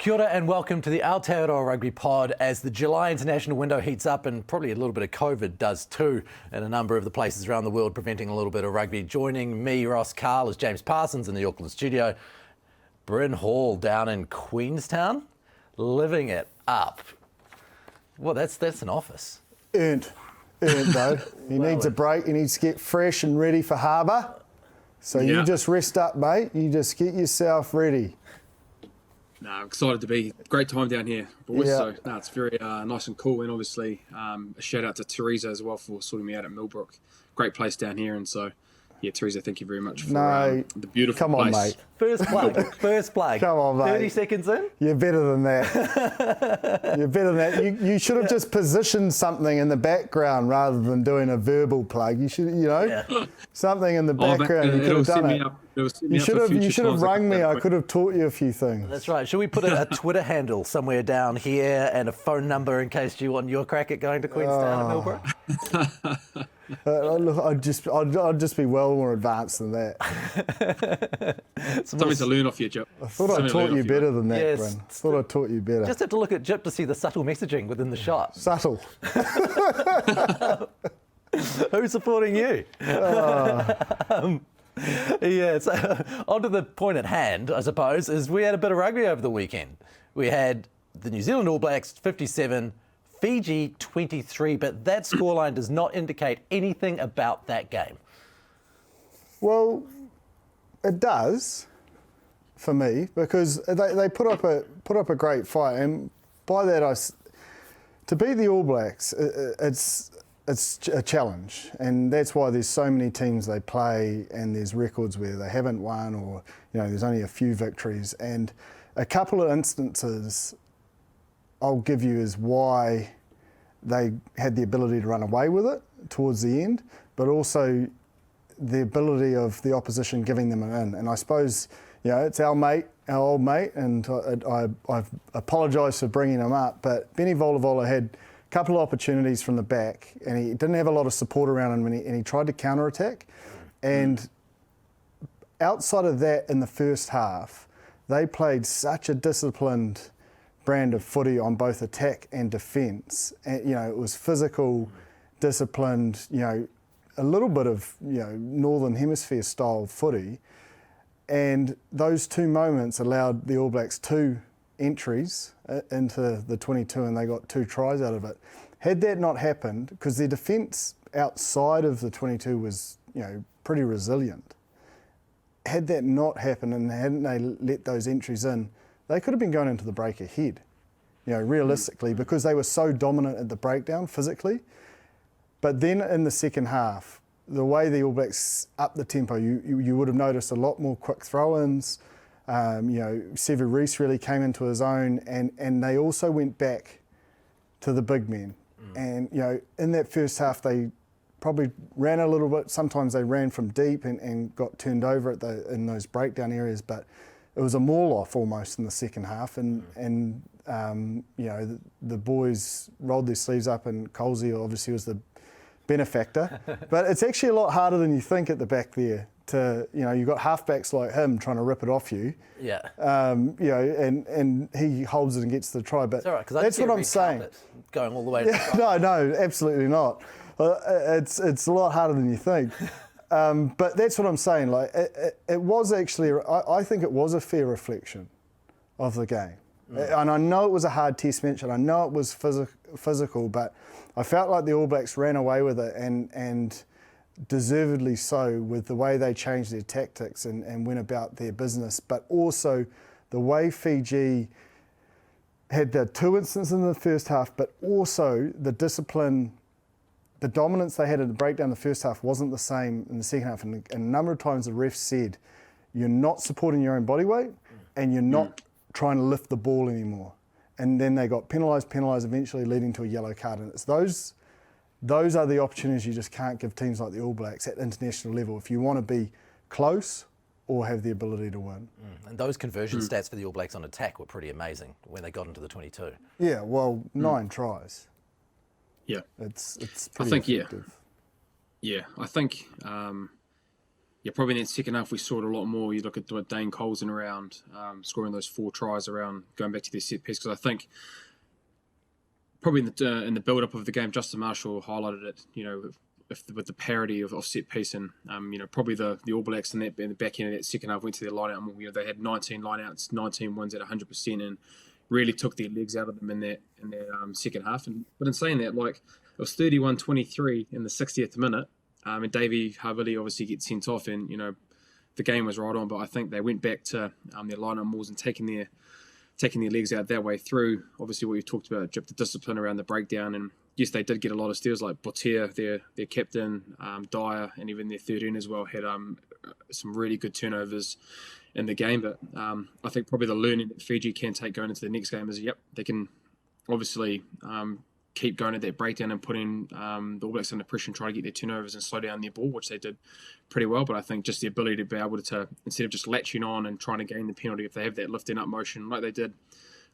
Kia ora and welcome to the Aotearoa Rugby Pod as the July international window heats up, and probably a little bit of COVID does too in a number of the places around the world, preventing a little bit of rugby. Joining me, Ross Carl, is James Parsons in the Auckland studio. Bryn Hall down in Queenstown, living it up. Well, that's an office. Earned though. He needs a break. He needs to get fresh and ready for harbour. So you just rest up, mate. You just get yourself ready. No, I'm excited to be. Great time down here, boys. Yeah. So, no, it's very nice and cool. And obviously, a shout out to Teresa as well for sorting me out at Millbrook. Great place down here. And so, yeah, Teresa, thank you very much for the beautiful come on, place. mate. First plug. Come on, mate. 30 seconds in? You're better than that. You're better than that. You should have just positioned something in the background rather than doing a verbal plug. You should, something in the background. You could have done it. You should have rung me. I could have taught you a few things. That's right. Should we put a Twitter handle somewhere down here and a phone number in case you want your crack at going to Queenstown and Millbrook? I'd just be well more advanced than that. Something to learn off you, Jip. I thought I taught you better than that, Yes. Bryn. I thought I taught you better. Just have to look at Jip to see the subtle messaging within the shot. Subtle. Who's supporting you? So on to the point at hand, I suppose, is we had a bit of rugby over the weekend. We had the New Zealand All Blacks 57, Fiji 23, but that scoreline does not indicate anything about that game. Well, it does for me because they put up a great fight, and by that to beat the All Blacks, it's a challenge, and that's why there's so many teams they play, and there's records where they haven't won, or there's only a few victories, and a couple of instances I'll give you is why they had the ability to run away with it towards the end, but also the ability of the opposition giving them an in. And I suppose, it's our old mate, and I've apologised for bringing him up, but Benny Volavola had a couple of opportunities from the back, and he didn't have a lot of support around him, and he tried to counter-attack. And outside of that, in the first half, they played such a disciplined brand of footy on both attack and defence. And, it was physical, disciplined, a little bit of, Northern Hemisphere style footy. And those two moments allowed the All Blacks 2 entries into the 22, and they got 2 tries out of it. Had that not happened, because their defence outside of the 22 was, pretty resilient. Had that not happened, and hadn't they let those entries in, they could have been going into the break ahead, realistically, because they were so dominant at the breakdown physically. But then in the second half, the way the All Blacks upped the tempo, you would have noticed a lot more quick throw-ins. Sevu Reece really came into his own, and they also went back to the big men. And, in that first half, they probably ran a little bit. Sometimes they ran from deep and got turned over in those breakdown areas, but it was a maul-off almost in the second half, and the boys rolled their sleeves up, and Colsey obviously was the benefactor. But it's actually a lot harder than you think at the back there. You've got halfbacks like him trying to rip it off you. Yeah. And he holds it and gets the try. But It's all right, 'cause that's what I'm saying. Going all the way to the top. No, absolutely not. It's a lot harder than you think. But that's what I'm saying. Like it was actually, I think it was a fair reflection of the game. And I know it was a hard test match, and I know it was physical, but I felt like the All Blacks ran away with it, and deservedly so, with the way they changed their tactics and went about their business, but also the way Fiji had the 2 instances in the first half, but also the discipline, the dominance they had at the breakdown in the first half wasn't the same in the second half. And a number of times the refs said, you're not supporting your own body weight, and you're not trying to lift the ball anymore. And then they got penalised, eventually leading to a yellow card. And it's those are the opportunities you just can't give teams like the All Blacks at international level if you want to be close or have the ability to win. And those conversion stats for the All Blacks on attack were pretty amazing when they got into the 22. Yeah, well, 9 tries. Yeah. It's I pretty think, effective. I think yeah, probably in that second half we saw it a lot more. You look at what Dane Cole's in around, scoring those 4 tries around, going back to their set piece, because I think probably in the build-up of the game, Justin Marshall highlighted it, with the parity of set piece, and probably the All Blacks in the back end of that second half went to their line-out more. They had 19 line-outs, 19 wins at 100%, and really took their legs out of them in that second half. But in saying that, like, it was 31-23 in the 60th minute, and Davey Havili obviously gets sent off, and the game was right on. But I think they went back to their line-out mauls and taking their legs out that way through. Obviously, what you talked about, the discipline around the breakdown, and yes, they did get a lot of steals, like Botier, their captain, Dyer, and even their 13 as well had some really good turnovers in the game. But I think probably the learning that Fiji can take going into the next game is, they can obviously keep going at that breakdown and putting the All Blacks under pressure and try to get their turnovers and slow down their ball, which they did pretty well. But I think just the ability to be able to, instead of just latching on and trying to gain the penalty, if they have that lifting up motion like they did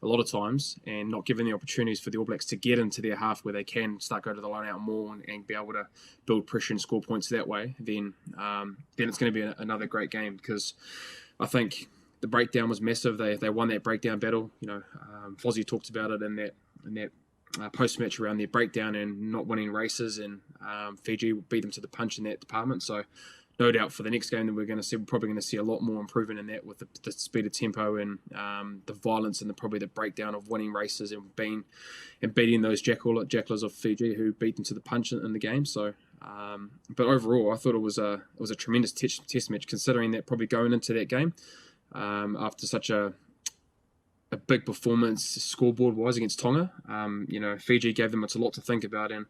a lot of times, and not giving the opportunities for the All Blacks to get into their half where they can start go to the line out more and be able to build pressure and score points that way, then it's going to be another great game, because I think the breakdown was massive. They won that breakdown battle. Fozzie talked about it in that post-match around their breakdown and not winning races, and Fiji beat them to the punch in that department. So no doubt for the next game that we're probably going to see a lot more improvement in that, with the speed of tempo and the violence and probably the breakdown of winning races and beating those jacklers of Fiji who beat them to the punch in the game. So, but overall, I thought it was a tremendous test match, considering that probably going into that game after such a big performance scoreboard-wise against Tonga, Fiji gave them a lot to think about, and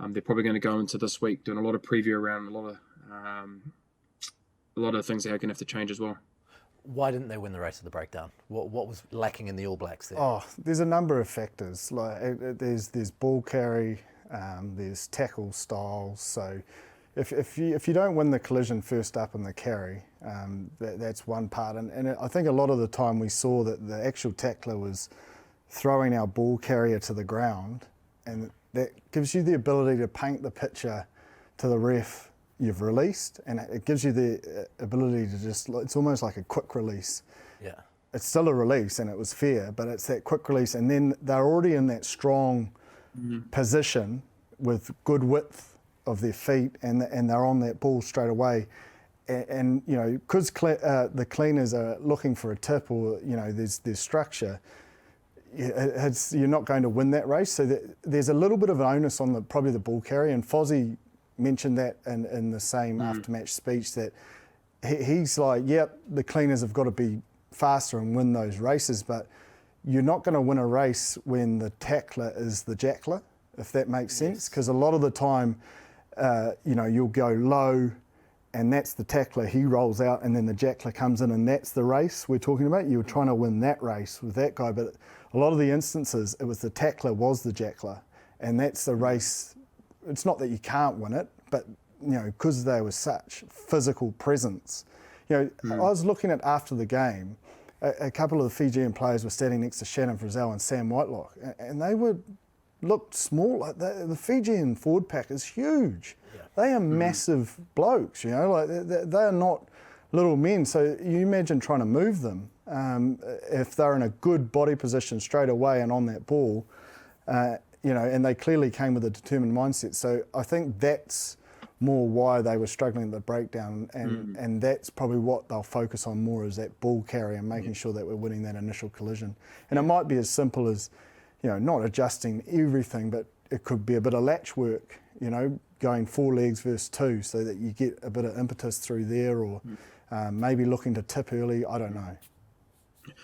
they're probably going to go into this week doing a lot of preview around a lot of things they're going to have to change as well. Why didn't they win the race of the breakdown? What was lacking in the All Blacks there? Oh, there's a number of factors. Like there's ball carry, there's tackle styles. So if you don't win the collision first up in the carry, that's one part. And I think a lot of the time we saw that the actual tackler was throwing our ball carrier to the ground, and that gives you the ability to paint the picture to the ref you've released, and it gives you the ability to it's almost like a quick release. Yeah. It's still a release and it was fair, but it's that quick release, and then they're already in that strong position with good width of their feet, and they're on that ball straight away. And because the cleaners are looking for a tip, or there's structure, you're not going to win that race. So there's a little bit of an onus on probably the ball carrier, and Fozzie mentioned that in the same after-match speech, that he's like, the cleaners have got to be faster and win those races, but you're not going to win a race when the tackler is the jackler, if that makes sense. Because a lot of the time, you'll go low, and that's the tackler, he rolls out, and then the jackler comes in, and that's the race we're talking about. You're trying to win that race with that guy, but a lot of the instances, it was the tackler was the jackler, and that's the race. It's not that you can't win it, but because they were such physical presence. I was looking at after the game, a couple of the Fijian players were standing next to Shannon Frizzell and Sam Whitelock, and they looked small. The Fijian forward pack is huge. Yeah. They are massive blokes. They are not little men. So you imagine trying to move them if they're in a good body position straight away and on that ball. And they clearly came with a determined mindset. So I think that's more why they were struggling at the breakdown, and that's probably what they'll focus on more, is that ball carry and making sure that we're winning that initial collision. And it might be as simple as, not adjusting everything, but it could be a bit of latch work, going 4 legs versus 2, so that you get a bit of impetus through there, or maybe looking to tip early, I don't know.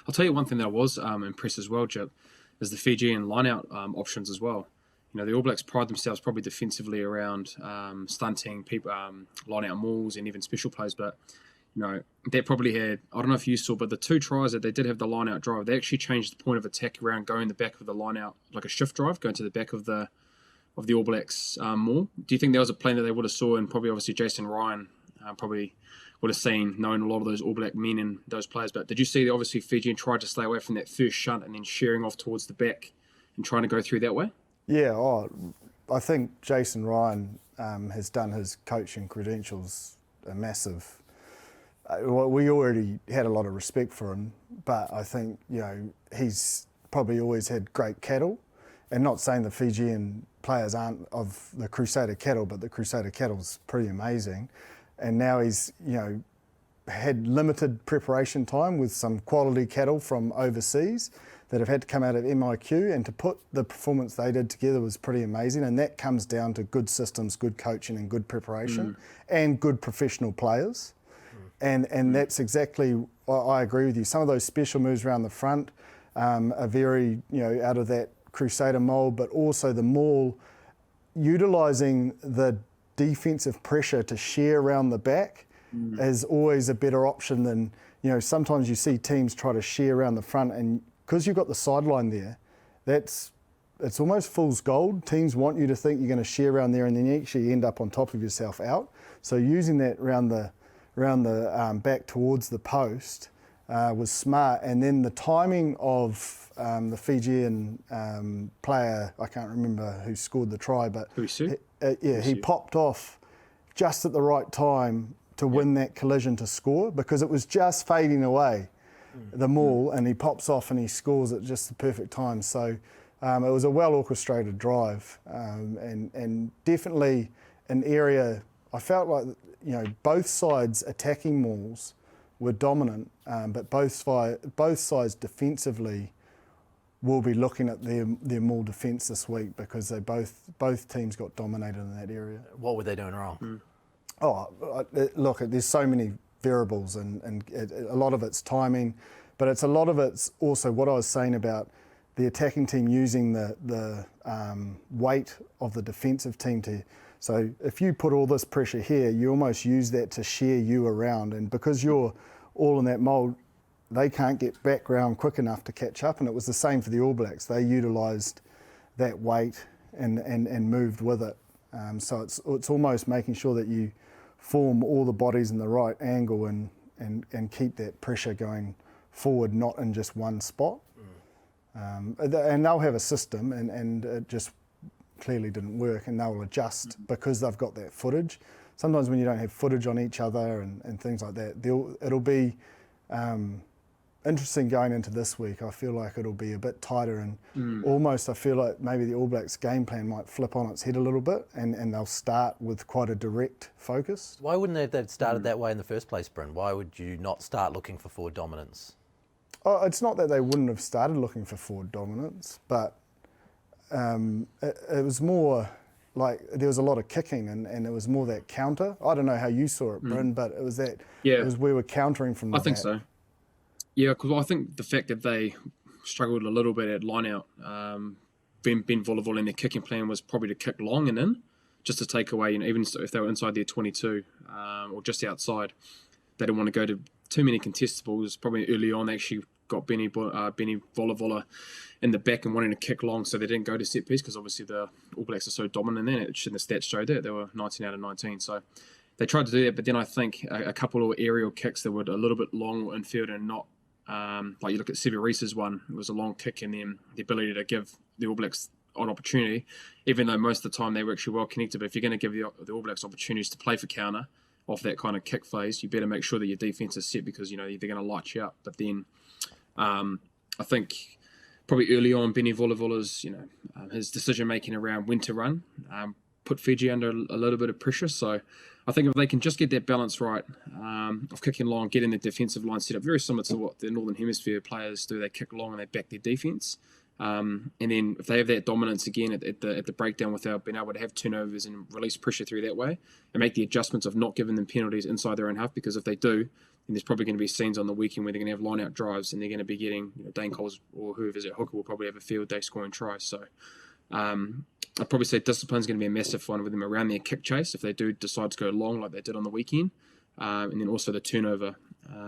I'll tell you one thing that I was impressed as well, Jip, is the Fijian line-out options as well. The All Blacks pride themselves probably defensively around stunting people, line-out mauls, and even special plays. But that probably had, I don't know if you saw, but the 2 tries that they did have the line-out drive, they actually changed the point of attack around going the back of the line-out, like a shift drive, going to the back of the All Blacks maul. Do you think that was a plan that they would have saw, and probably obviously Jason Ryan probably would have seen, knowing a lot of those All Black men and those players? But did you see that obviously Fijian tried to stay away from that first shunt and then shearing off towards the back and trying to go through that way? Yeah, I think Jason Ryan has done his coaching credentials a massive well, we already had a lot of respect for him, but I think, he's probably always had great cattle. And not saying the Fijian players aren't of the Crusader cattle, but the Crusader cattle's pretty amazing. And now he's, had limited preparation time with some quality cattle from overseas that have had to come out of MIQ, and to put the performance they did together was pretty amazing. And that comes down to good systems, good coaching and good preparation and good professional players. And that's exactly, I agree with you. Some of those special moves around the front are very, out of that Crusader mould, but also the maul, utilising the defensive pressure to share around the back is always a better option than, sometimes you see teams try to share around the front, and because you've got the sideline there, it's almost fool's gold. Teams want you to think you're going to share around there, and then you actually end up on top of yourself out. So using that around the back towards the post was smart. And then the timing of the Fijian player, I can't remember who scored the try, but he popped off just at the right time to win that collision to score, because it was just fading away, the maul, and he pops off and he scores at just the perfect time. So it was a well-orchestrated drive, and definitely an area, I felt like, both sides' attacking mauls were dominant, but both sides defensively will be looking at their maul defence this week, because they both teams got dominated in that area. What were they doing wrong? Look, there's so many variables, and a lot of it's timing, but a lot of it's also what I was saying about the attacking team using the weight of the defensive team to. So if you put all this pressure here, you almost use that to shear you around, and because you're all in that mould, they can't get back round quick enough to catch up. And it was the same for the All Blacks. They utilised that weight and moved with it. So it's almost making sure that you form all the bodies in the right angle and keep that pressure going forward, not in just one spot. And they'll have a system, and it just clearly didn't work, and they'll adjust because they've got that footage. Sometimes when you don't have footage on each other and things like that, it'll be interesting going into this week. I feel like it'll be a bit tighter, and almost I feel like maybe the All Blacks game plan might flip on its head a little bit, and they'll start with quite a direct focus. Why wouldn't they have started that way in the first place, Bryn? Why would you not start looking for forward dominance? Oh, it's not that they wouldn't have started looking for forward dominance, but it was more like there was a lot of kicking, and it was more that counter. I don't know how you saw it, Bryn, but it was that. Yeah. It was we were countering from the I think back. so. Yeah, because I think the fact that they struggled a little bit at line out, Ben Volleyball and their kicking plan was probably to kick long and in, just to take away, even if they were inside their 22 or just outside, they didn't want to go to too many contestables. Probably early on, they actually got Benny Volleyball in the back and wanting to kick long, so they didn't go to set piece, because obviously the All Blacks are so dominant in it. And the stats showed that they were 19 out of 19. So they tried to do that, but then I think a couple of aerial kicks that were a little bit long in field and not. Like you look at Reese's one, it was a long kick, and then the ability to give the All Blacks an opportunity, even though most of the time they were actually well connected. But if you're going to give the All Blacks opportunities to play for counter off that kind of kick phase, you better make sure that your defense is set, because they're going to light you up. But then I think probably early on, Benny Volevola's his decision making around when to run put Fiji under a little bit of pressure. So I think if they can just get that balance right of kicking long, getting the defensive line set up, very similar to what the Northern Hemisphere players do. They kick long and they back their defense. And then if they have that dominance again at the breakdown without being able to have turnovers and release pressure through that way, and make the adjustments of not giving them penalties inside their own half, because if they do, then there's probably going to be scenes on the weekend where they're going to have line-out drives, and they're going to be getting Dane Coles or whoever's at hooker will probably have a field day scoring tries. So I'd probably say discipline's going to be a massive one with them around their kick chase if they do decide to go long like they did on the weekend, and then also the turnover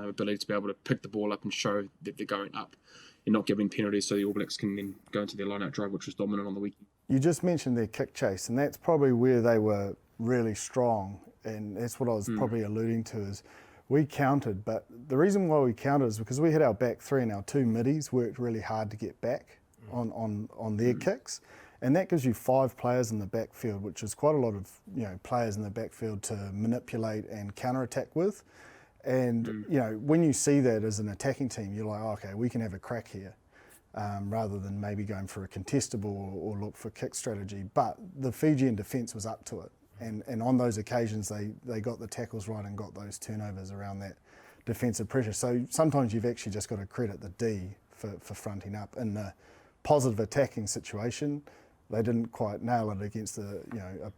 ability to be able to pick the ball up and show that they're going up and not giving penalties, so the All Blacks can then go into their line-out drive, which was dominant on the weekend. You just mentioned their kick chase, and that's probably where they were really strong, and that's what I was probably alluding to is we countered, but the reason why we countered is because we had our back three and our two middies worked really hard to get back on their kicks, and that gives you 5 players in the backfield, which is quite a lot of players in the backfield to manipulate and counter-attack with. And you know, when you see that as an attacking team, you're like, oh, okay, we can have a crack here, rather than maybe going for a contestable or look for kick strategy. But the Fijian defence was up to it, and on those occasions they got the tackles right and got those turnovers around that defensive pressure. So sometimes you've actually just got to credit the D for fronting up. In the positive attacking situation, they didn't quite nail it against a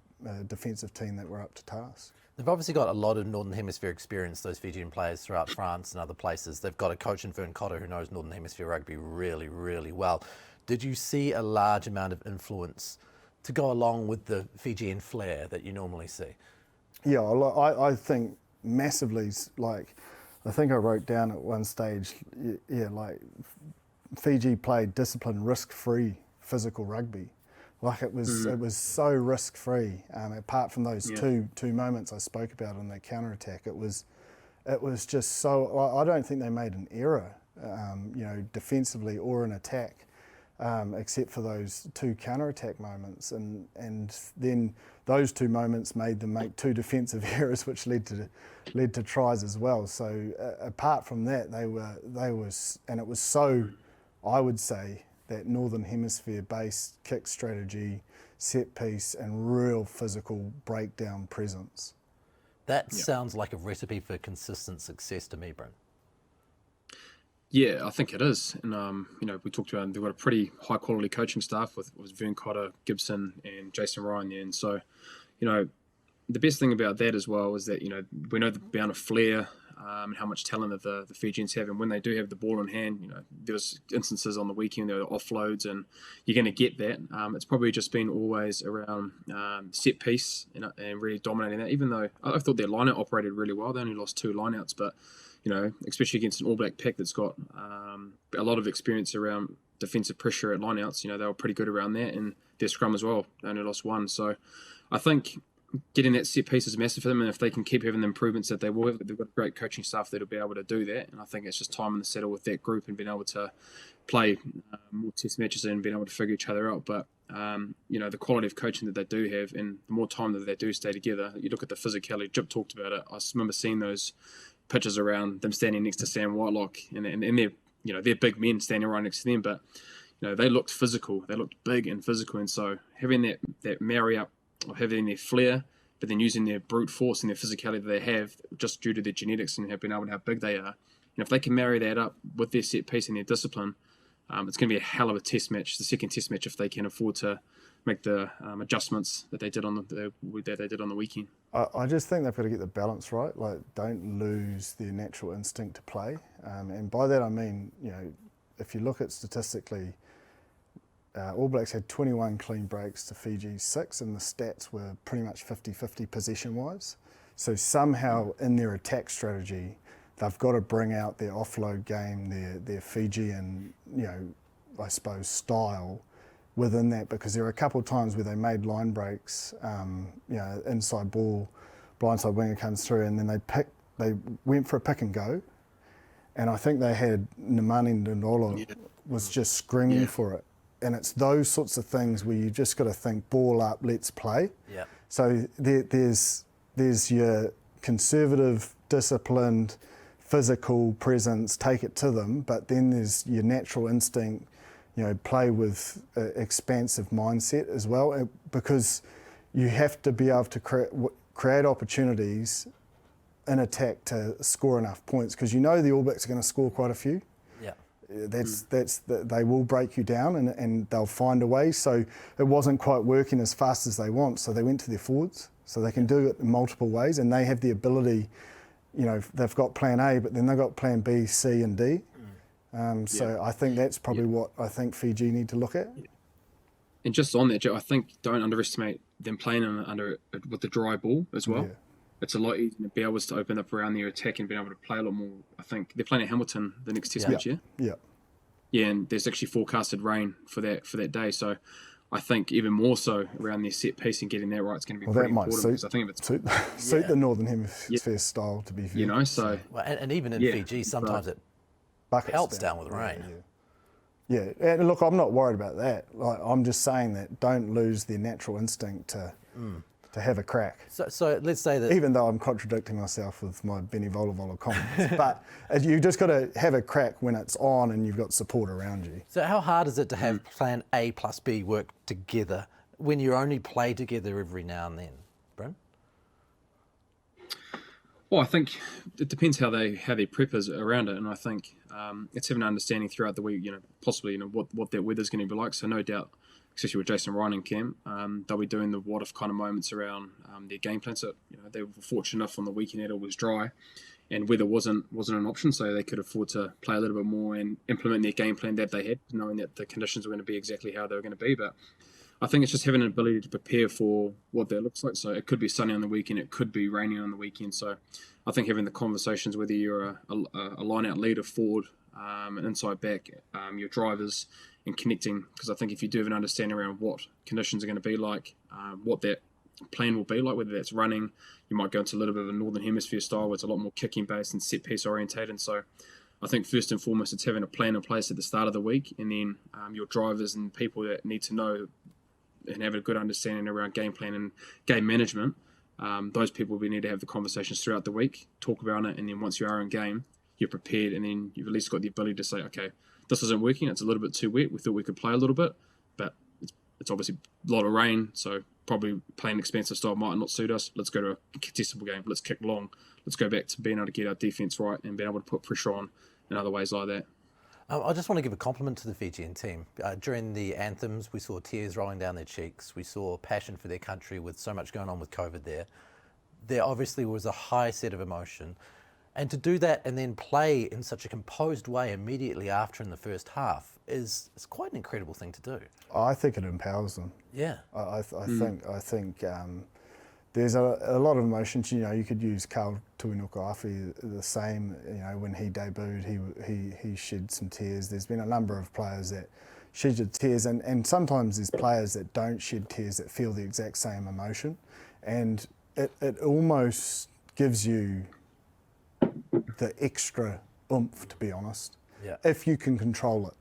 defensive team that were up to task. They've obviously got a lot of Northern Hemisphere experience, those Fijian players, throughout France and other places. They've got a coach in Vern Cotter who knows Northern Hemisphere rugby really, really well. Did you see a large amount of influence to go along with the Fijian flair that you normally see? Yeah, I think massively. Like, I think I wrote down at one stage, like Fiji played disciplined, risk-free physical rugby. Like it was so risk-free. Apart from those two moments I spoke about on the counter-attack, it was just so. I don't think they made an error, defensively or in attack, except for those two counter-attack moments, and then those two moments made them make two defensive errors, which led to tries as well. So apart from that, they was, and it was so, I would say, that Northern Hemisphere-based kick strategy, set piece, and real physical breakdown presence. That sounds like a recipe for consistent success to me, Bryn. Yeah, I think it is. And, we talked about they've got a pretty high-quality coaching staff with Vern Cotter, Gibson, and Jason Ryan there. And so, the best thing about that as well is that, we know the amount of flair and how much talent that the Fijians have. And when they do have the ball in hand, there was instances on the weekend, there were offloads, and you're going to get that. It's probably just been always around set piece and really dominating that, even though I thought their lineout operated really well. They only lost 2 lineouts, but, especially against an All Black pack that's got a lot of experience around defensive pressure at lineouts, they were pretty good around that, and their scrum as well. They only lost 1. So I think getting that set piece is massive for them, and if they can keep having the improvements that they will have, they've got a great coaching staff that'll be able to do that. And I think it's just time in the saddle with that group and being able to play more test matches and being able to figure each other out. But the quality of coaching that they do have, and the more time that they do stay together, you look at the physicality. Jip talked about it. I remember seeing those pictures around them standing next to Sam Whitelock, and they're big men standing right next to them, but they looked physical. They looked big and physical, and so having that marry up of having their flair, but then using their brute force and their physicality that they have just due to their genetics and have been able to how big they are. And if they can marry that up with their set piece and their discipline, it's going to be a hell of a test match, the second test match, if they can afford to make the adjustments that they did on the weekend. I just think they've got to get the balance right. Like, don't lose their natural instinct to play. And by that I mean, if you look at statistically, All Blacks had 21 clean breaks to Fiji's 6, and the stats were pretty much 50-50 possession-wise. So somehow in their attack strategy, they've got to bring out their offload game, their Fijian, I suppose, style within that, because there were a couple of times where they made line breaks, inside ball, blindside winger comes through, and then they went for a pick and go, and I think they had Nemani Ndolo was just screaming for it. And it's those sorts of things where you just got to think, ball up, let's play. Yeah. So there's your conservative, disciplined, physical presence, take it to them, but then there's your natural instinct, play with expansive mindset as well, because you have to be able to create opportunities in attack to score enough points, because the All Blacks are going to score quite a few. They will break you down, and they'll find a way. So it wasn't quite working as fast as they want, so they went to their forwards, so they can do it in multiple ways, and they have the ability. They've got plan A, but then they've got plan B, C, and D. So I think that's probably what I think Fiji need to look at. And just on that, Joe, I think don't underestimate them playing with the dry ball as well. Yeah. It's a lot easier to be able to open up around their attack and being able to play a lot more. I think they're playing at Hamilton the next test match, Yeah, and there's actually forecasted rain for that day. So I think even more so around their set piece and getting that right is going to be pretty important. Because I think if it's suit the Northern Hemisphere style, to be fair. So and even in Fiji, sometimes it helps down with rain. Yeah, and look, I'm not worried about that. I'm just saying that don't lose their natural instinct to to have a crack. So let's say that... Even though I'm contradicting myself with my Benny Vola comments, but you just got to have a crack when it's on and you've got support around you. So how hard is it to have plan A plus B work together when you only play together every now and then, Bryn? Well, I think it depends how they prep us around it, and I think it's having an understanding throughout the week. Possibly what that weather's going to be like. So no doubt, especially with Jason Ryan and Cam, they'll be doing the what if kind of moments around their game plan. So they were fortunate enough on the weekend that it was dry, and weather wasn't an option, so they could afford to play a little bit more and implement their game plan that they had, knowing that the conditions were going to be exactly how they were going to be. But I think it's just having an ability to prepare for what that looks like. So it could be sunny on the weekend, it could be raining on the weekend. So I think having the conversations, whether you're a line-out leader, forward, an inside back, your drivers, and connecting, because I think if you do have an understanding around what conditions are going to be like, what that plan will be like, whether that's running, you might go into a little bit of a Northern Hemisphere style where it's a lot more kicking based and set piece orientated. And so I think first and foremost, it's having a plan in place at the start of the week, and then your drivers and people that need to know and have a good understanding around game plan and game management, those people we need to have the conversations throughout the week, talk about it, and then once you are in game, you're prepared, and then you've at least got the ability to say, okay, this isn't working, it's a little bit too wet, we thought we could play a little bit, but it's obviously a lot of rain, so probably playing expansive style might not suit us. Let's go to a contestable game, let's kick long, let's go back to being able to get our defence right and being able to put pressure on in other ways like that. I just want to give a compliment to the Fijian team. During the anthems, we saw tears rolling down their cheeks. We saw passion for their country with so much going on with COVID there. There obviously was a high set of emotion. And to do that and then play in such a composed way immediately after in the first half is quite an incredible thing to do. I think it empowers them. Yeah. I think there's a lot of emotions. You could use Carl Tuinukuafi the same. When he debuted, he shed some tears. There's been a number of players that shed tears, and sometimes there's players that don't shed tears that feel the exact same emotion, and it almost gives you the extra oomph, to be honest, if you can control it.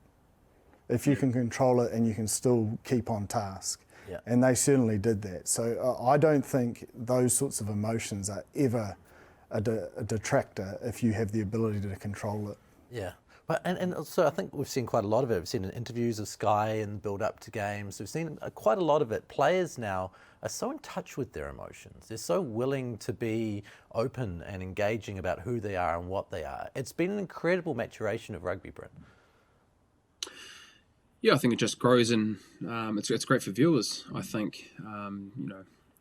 If you can control it and you can still keep on task. Yeah. And they certainly did that. So I don't think those sorts of emotions are ever a detractor if you have the ability to control it. Yeah. But and so I think we've seen quite a lot of it. We've seen in interviews of Sky and build up to games. We've seen quite a lot of it. Players now are so in touch with their emotions. They're so willing to be open and engaging about who they are and what they are. It's been an incredible maturation of rugby, Brent. Yeah, I think it just grows, and it's great for viewers. I think I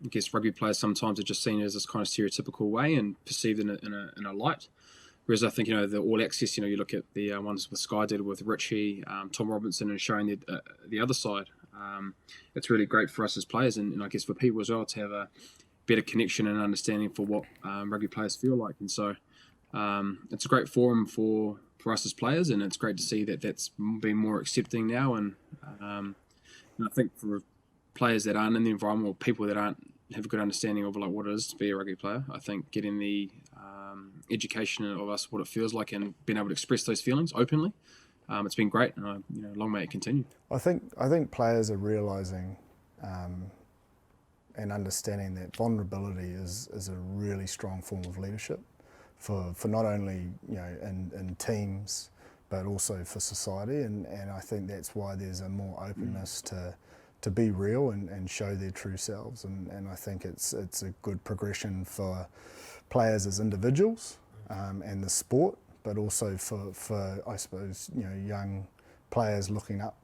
guess rugby players sometimes are just seen as this kind of stereotypical way and perceived in a light. Whereas I think the All Access, you look at the ones with Sky did with Richie, Tom Robertson, and showing the other side. It's really great for us as players, and I guess for people as well to have a better connection and understanding for what rugby players feel like. And so it's a great forum for us as players, and it's great to see that that's been more accepting now. And I think for players that aren't in the environment, or people that aren't have a good understanding of what it is to be a rugby player, I think getting the education of us what it feels like and being able to express those feelings openly, it's been great, and long may it continue. I think players are realising and understanding that vulnerability is a really strong form of leadership. For not only in teams, but also for society, and I think that's why there's a more openness to be real and show their true selves, and I think it's a good progression for players as individuals and the sport, but also for I suppose young players looking up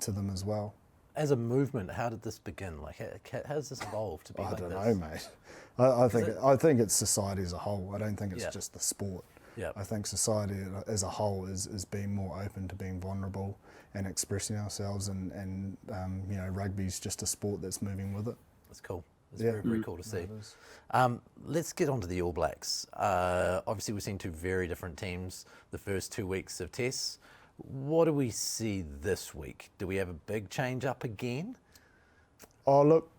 to them as well. As a movement, how did this begin? Like, how has this evolved to be like this? I don't know, mate. I think it's society as a whole. I don't think it's just the sport. Yeah. I think society as a whole is being more open to being vulnerable and expressing ourselves, and rugby's just a sport that's moving with it. That's cool. It's very, very cool to see. Let's get on to the All Blacks. Obviously, we've seen two very different teams the first 2 weeks of tests. What do we see this week? Do we have a big change up again? Oh, look,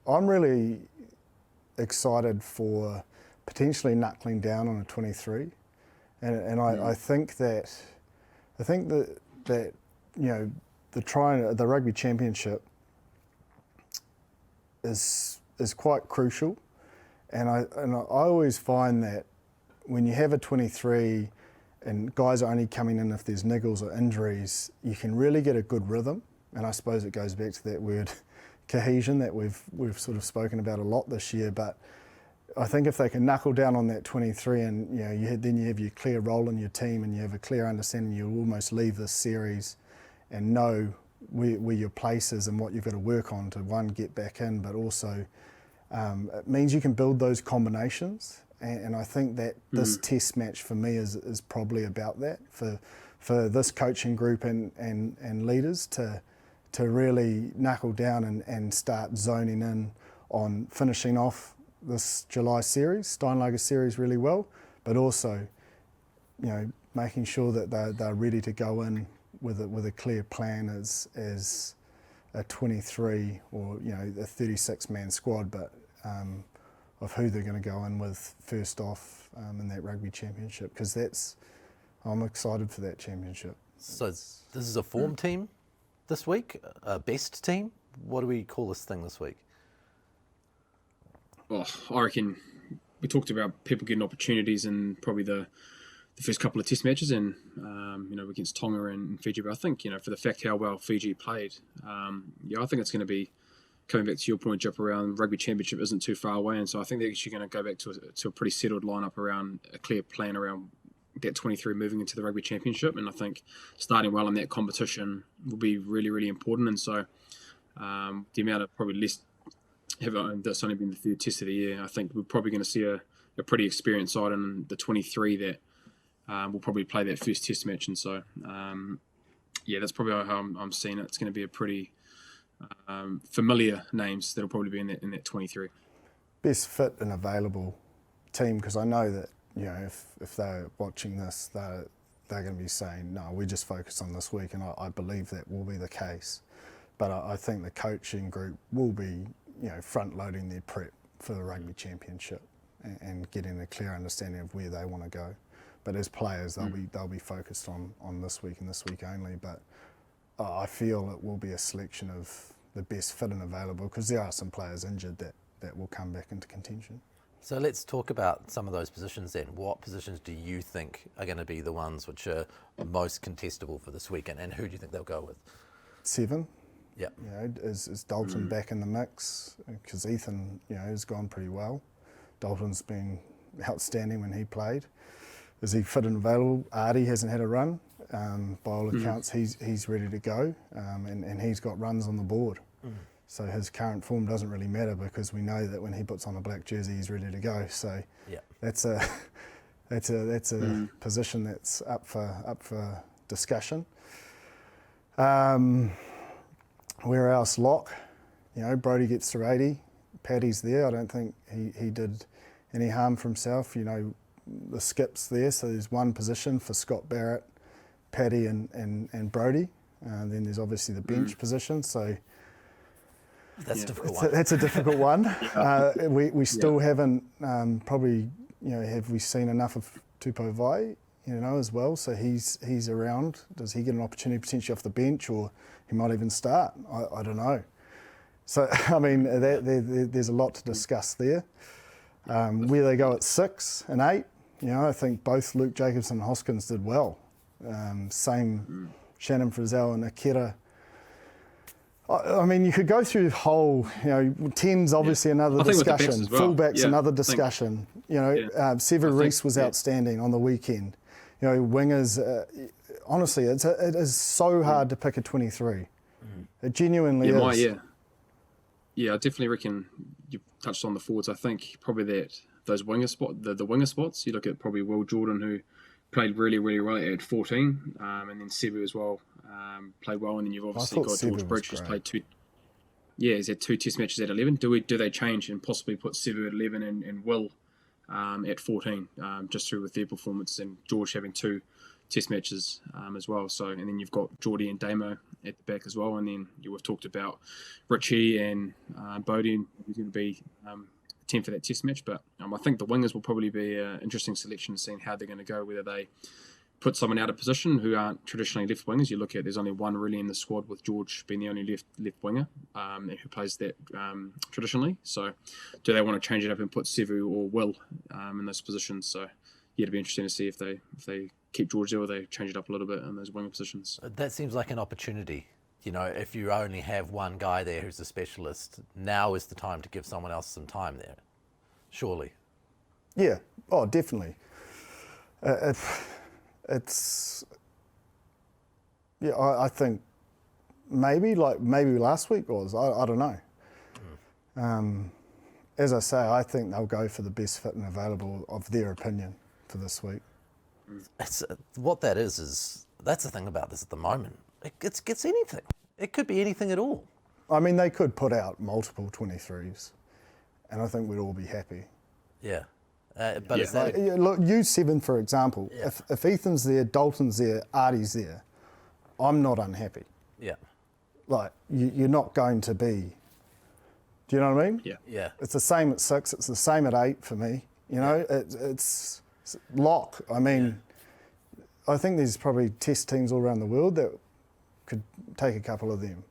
I'm really excited for potentially knuckling down on a 23, and I think that the Rugby Championship is quite crucial. And I always find that when you have a 23 and guys are only coming in if there's niggles or injuries, you can really get a good rhythm. And I suppose it goes back to that word cohesion that we've sort of spoken about a lot this year. But I think if they can knuckle down on that 23 and then you have your clear role in your team and you have a clear understanding, you'll almost leave this series and know where your place is and what you've got to work on to, one, get back in, but also it means you can build those combinations. And I think that this test match for me is probably about that, for this coaching group and leaders to really knuckle down and start zoning in on finishing off this July series, Steinlager series, really well, but also, making sure that they're ready to go in with a clear plan as a 23 or a 36-man squad, but of who they're going to go in with first off in that rugby championship, because I'm excited for that championship. So this is a form team this week, a best team. What do we call this thing this week? Oh, I reckon we talked about people getting opportunities in probably the first couple of test matches and, against Tonga and Fiji. But I think, for the fact how well Fiji played, I think it's going to be, coming back to your point, Jip, around rugby championship isn't too far away. And so I think they're actually going to go back to a pretty settled lineup around a clear plan around that 23 moving into the rugby championship. And I think starting well in that competition will be really, really important. And so the amount of probably less, that's only been the third test of the year, I think we're probably going to see a pretty experienced side in the 23 that will probably play that first test match. And so, that's probably how I'm seeing it. It's going to be a pretty familiar names that'll probably be in that 23. Best fit and available team, because I know that if they're watching this, they're going to be saying, no, we just focus on this week, and I believe that will be the case. But I think the coaching group will be front loading their prep for the rugby championship and getting a clear understanding of where they want to go. But as players, they'll be focused on this week and this week only. But I feel it will be a selection of the best fit and available, because there are some players injured that will come back into contention. So let's talk about some of those positions then. What positions do you think are going to be the ones which are most contestable for this weekend, and who do you think they'll go with? 7. Yeah. Is Dalton back in the mix? Because Ethan, has gone pretty well. Dalton's been outstanding when he played. Is he fit and available? Artie hasn't had a run. By all accounts, he's ready to go, and he's got runs on the board. So his current form doesn't really matter, because we know that when he puts on a black jersey, he's ready to go. So that's a position that's up for discussion. Where else? Lock. Brodie gets to 80. Paddy's there. I don't think he did any harm for himself. The skip's there, so there's one position for Scott Barrett, Paddy and Brodie. Then there's obviously the bench position. So that's a difficult one. That's a difficult one. We still haven't probably have we seen enough of Tupou Vai as well. So he's around. Does he get an opportunity potentially off the bench, or he might even start? I don't know. So I mean, there's a lot to discuss there. Where they go at 6 and 8, I think both Luke Jacobson and Hoskins did well. Same Shannon Frizzell and Akira. I mean, you could go through the whole, 10's obviously another discussion. Well. Fullback's another discussion. Sever Reece was outstanding on the weekend. Wingers, honestly, it is so hard to pick a 23. It genuinely is. Yeah, I definitely reckon you touched on the forwards. I think probably those winger the winger spots. You look at probably Will Jordan, who played really, really well at 14, and then Sevu as well played well, and then you've obviously got George Bridge, who's played 2. Yeah, he's had 2 test matches at 11. Do they change and possibly put Sevu at 11 and Will at 14, just through with their performance, and George having 2 test matches as well. So, and then you've got Geordie and Damo at the back as well, and then we've talked about Richie and Bodie, who's going to be 10 for that test match. But I think the wingers will probably be an interesting selection, seeing how they're going to go, whether they put someone out of position who aren't traditionally left wingers. You look at, there's only one really in the squad, with George being the only left winger who plays that traditionally. So do they want to change it up and put Sevu or Will in those positions? So yeah, it'd be interesting to see if they keep George there or they change it up a little bit in those winger positions. That seems like an opportunity. You know, if you only have one guy there who's a specialist, now is the time to give someone else some time there. Surely. Yeah. Oh, definitely. It's yeah. I think maybe last week was. I don't know. As I say, I think they'll go for the best fit and available of their opinion for this week. It's, what that is that's the thing about this at the moment. It gets anything. It could be anything at all. I mean, they could put out multiple 23s, and I think we'd all be happy. Yeah. But is that... Look, use 7, for example. Yeah. If Ethan's there, Dalton's there, Artie's there, I'm not unhappy. Yeah. Like, you're not going to be... Do you know what I mean? Yeah. Yeah. It's the same at 6, it's the same at 8 for me. You know, it's lock. I mean, I think there's probably test teams all around the world that could take a couple of them.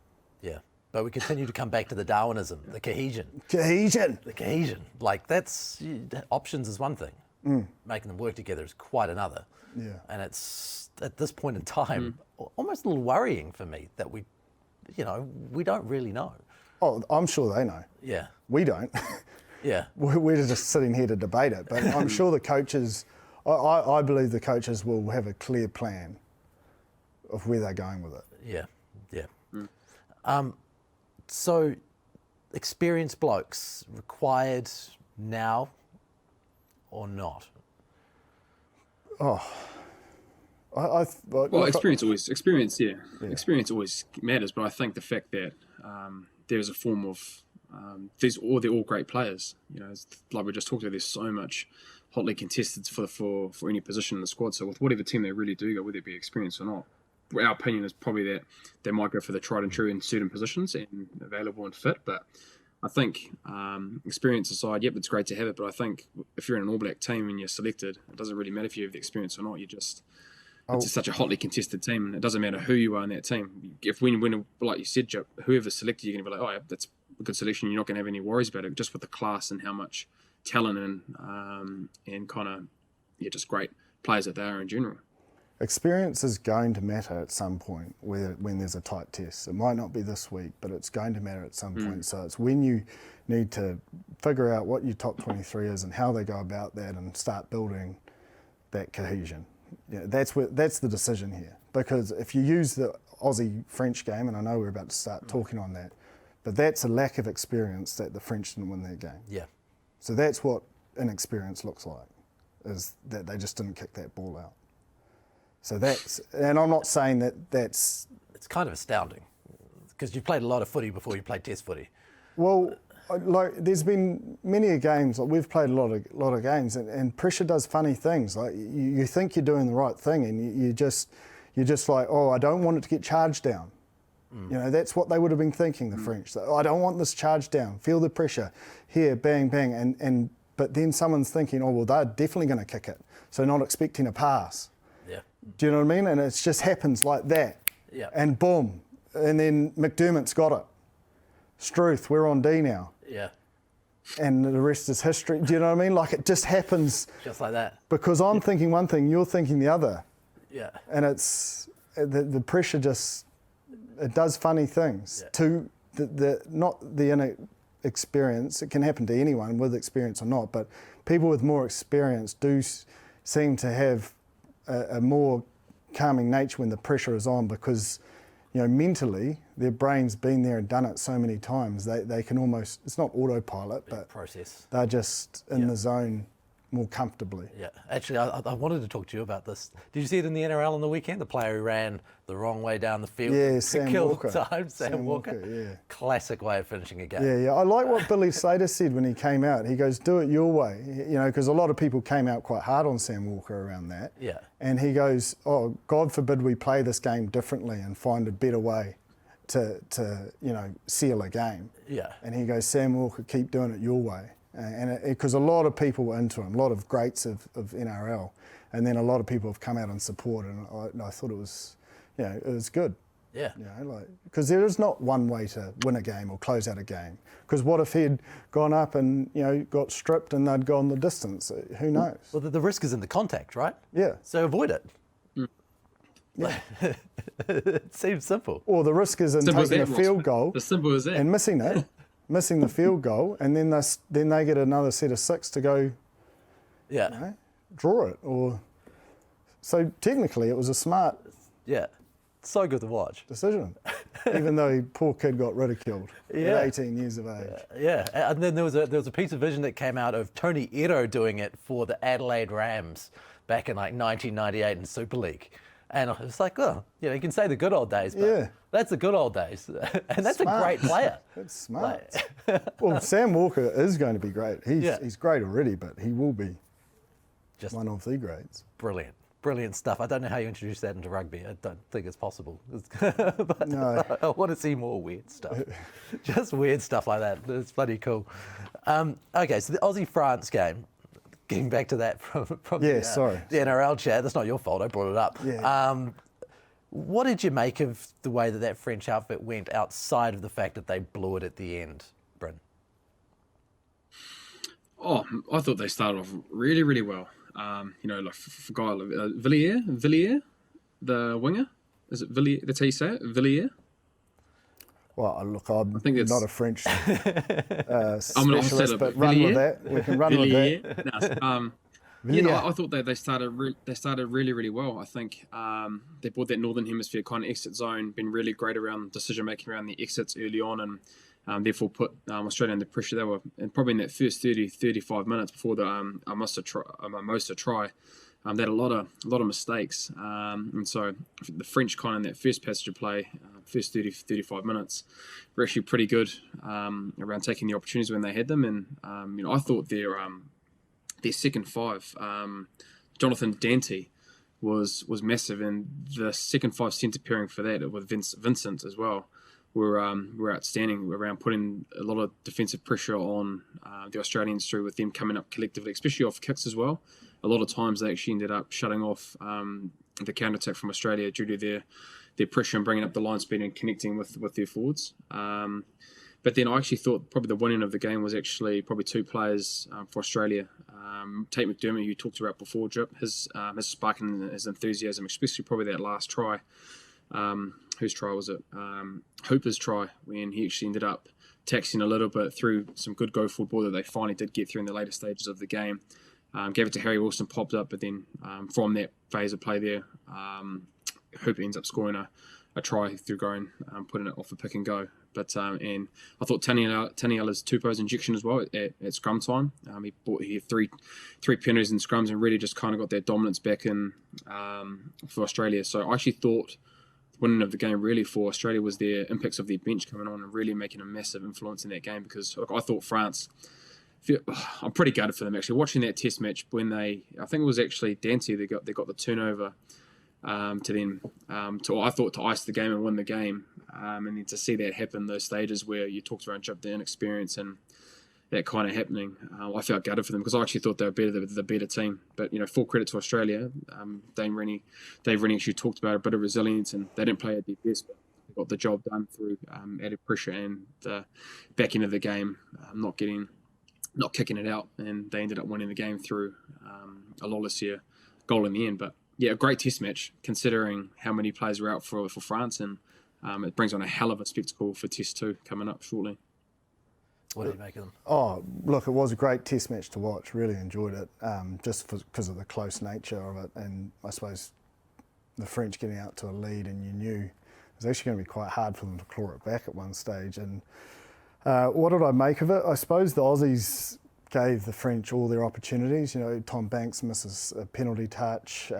Yeah. But we continue to come back to the Darwinism, the cohesion. Cohesion! The cohesion. Like, that's... Options is one thing. Making them work together is quite another. Yeah. And it's, at this point in time, almost a little worrying for me that we don't really know. Oh, I'm sure they know. Yeah. We don't. Yeah. We're just sitting here to debate it. But I'm sure the coaches... I believe the coaches will have a clear plan of where they're going with it. Yeah. Yeah. So, experienced blokes required now or not? Well, Experience always matters. But I think the fact that there's a form of they're all great players. You know, like we just talked about, there's so much hotly contested for any position in the squad. So with whatever team they really do go, whether it be experienced or not, our opinion is probably that they might go for the tried and true in certain positions and available and fit. But I think experience aside, yep, it's great to have it. But I think if you're in an All Black team and you're selected, it doesn't really matter if you have the experience or not. It's just such a hotly contested team, and it doesn't matter who you are in that team. If when like you said, Joe, whoever's selected, you're going to be like, oh, yeah, that's a good selection. You're not going to have any worries about it, just with the class and how much talent and kind of just great players that they are in general. experience is going to matter at some point when there's a tight test. It might not be this week, but it's going to matter at some point. So it's when you need to figure out what your top 23 is and how they go about that and start building that cohesion. Yeah, that's the decision here. Because if you use the Aussie-French game, and I know we're about to start talking on that, but that's a lack of experience that the French didn't win that game. Yeah. So that's what inexperience looks like, is that they just didn't kick that ball out. So that's, and I'm not saying that's... It's kind of astounding, because you've played a lot of footy before you played test footy. Well, like there's been many games, like we've played a lot of games, and pressure does funny things. Like you think you're doing the right thing, and you're just like, oh, I don't want it to get charged down. You know, that's what they would have been thinking, the French. Oh, I don't want this charged down. Feel the pressure. Here, bang, bang. But then someone's thinking, oh, well, they're definitely going to kick it. So not expecting a pass. Yeah. Do you know what I mean? And it just happens like that. Yeah. And boom. And then McDermott's got it. Struth, we're on D now. Yeah. And the rest is history. Do you know what I mean? Like it just happens. Just like that. Because I'm thinking one thing, you're thinking the other. Yeah. And it's the pressure just, it does funny things to not the inexperience. It can happen to anyone with experience or not, but people with more experience do seem to have a more calming nature when the pressure is on, because you know mentally their brain's been there and done it so many times. They can almost, it's not autopilot, but process. they're just in the zone more comfortably. Yeah, actually, I wanted to talk to you about this. Did you see it in the NRL on the weekend? The player who ran the wrong way down the field Yeah, to Sam kill Walker. time, Sam Walker. Yeah. Classic way of finishing a game. Yeah. I like what Billy Slater said when he came out. He goes, do it your way. You know, because a lot of people came out quite hard on Sam Walker around that. Yeah. And he goes, oh, God forbid we play this game differently and find a better way to you know, seal a game. Yeah. And he goes, Sam Walker, keep doing it your way. And because a lot of people were into him, a lot of greats of NRL. and then a lot of people have come out and support, and I thought it was, it was good. Yeah. Because there is not one way to win a game or close out a game. Because what if he'd gone up and got stripped and they'd gone the distance? Who knows? Well, the risk is in the contact, right? Yeah. So avoid it. Yeah. It seems simple. Or the risk is in taking a field goal as simple as that. and missing it, missing the field goal, and then they get another set of 6 to go. Yeah. Draw it. Or so technically, it was a smart. Yeah. So good to watch. Decision, even though poor kid got ridiculed at 18 years of age. Yeah, and then there was a piece of vision that came out of Tony Ero doing it for the Adelaide Rams back in like 1998 in Super League. And it was like, you can say the good old days, but that's the good old days. And that's smart. a great player. That's smart. Well, Sam Walker is going to be great. He's great already, but he will be just one of the greats. Brilliant stuff. I don't know how you introduce that into rugby. I don't think it's possible. But no. I want to see more weird stuff. Just weird stuff like that. It's bloody cool. Okay, so the Aussie-France game, getting back to that from the NRL chat. That's not your fault. I brought it up. Yeah. What did you make of the way that French outfit went outside of the fact that they blew it at the end, Bryn? Oh, I thought they started off really, really well. Like for guy like Villiers, the winger. Is it Villiers? That's how you say it, Villiers. Well, look, I'm not a French specialist, but run with that. We can run with that. I thought they started really, really well. I think they brought that Northern Hemisphere kind of exit zone, been really great around decision making around the exits early on, and therefore put Australia under pressure. They were, and probably in that first 35 minutes before the Mimosa try, they had a lot of mistakes, and so the French kind of in that first passage of play, first 35 minutes, were actually pretty good around taking the opportunities when they had them. And I thought their second five, Jonathan Dante, was massive, and the second five centre pairing for that with Vincent as well were outstanding around putting a lot of defensive pressure on the Australians through, with them coming up collectively, especially off kicks as well. A lot of times they actually ended up shutting off the counter-attack from Australia due to their pressure and bringing up the line speed and connecting with their forwards. But then I actually thought probably the winning of the game was actually probably two players for Australia. Tate McDermott, who you talked about before, Drip, his spark and his enthusiasm, especially probably that last try. Whose try was it? Hooper's try, when he actually ended up taxing a little bit through some good go forward ball that they finally did get through in the later stages of the game. Gave it to Harry Wilson, popped up, but then from that phase of play there, Hooper ends up scoring a try through going, putting it off a pick and go. But and I thought Taniela's two-pose injection as well at scrum time. He had three penalties in scrums and really just kind of got their dominance back in for Australia. So I actually thought winning of the game really for Australia was their impacts of their bench coming on and really making a massive influence in that game, because I thought France, I'm pretty gutted for them actually. Watching that test match when I think it was actually Dante, they got the turnover to ice the game and win the game, and then to see that happen, those stages where you talked around the inexperience and that kind of happening, I felt gutted for them, because I actually thought they were the better team. But full credit to Australia. Dave Rennie actually talked about a bit of resilience, and they didn't play at their best, but they got the job done through added pressure and the back end of the game, not kicking it out, and they ended up winning the game through a lawless goal in the end. But yeah, a great test match considering how many players were out for France, and it brings on a hell of a spectacle for Test 2 coming up shortly. What do you make of them? Oh, look, it was a great test match to watch. Really enjoyed it, just because of the close nature of it. And I suppose the French getting out to a lead, and you knew it was actually going to be quite hard for them to claw it back at one stage. And what did I make of it? I suppose the Aussies gave the French all their opportunities. Tom Banks misses a penalty touch.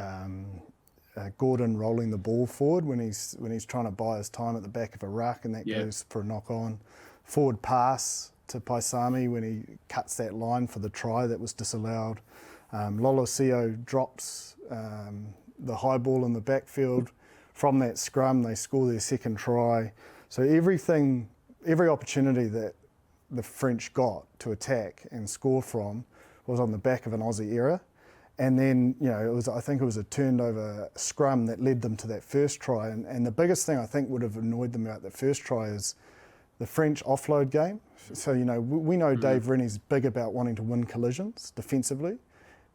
Gordon rolling the ball forward when he's trying to buy his time at the back of a ruck, and that goes for a knock on. Forward pass to Paisami when he cuts that line for the try that was disallowed. Lolosio drops the high ball in the backfield. From that scrum, they score their second try. So every opportunity that the French got to attack and score from was on the back of an Aussie error. And then, I think it was a turned over scrum that led them to that first try. And the biggest thing I think would have annoyed them about the first try is the French offload game. So, we know Dave Rennie's big about wanting to win collisions defensively,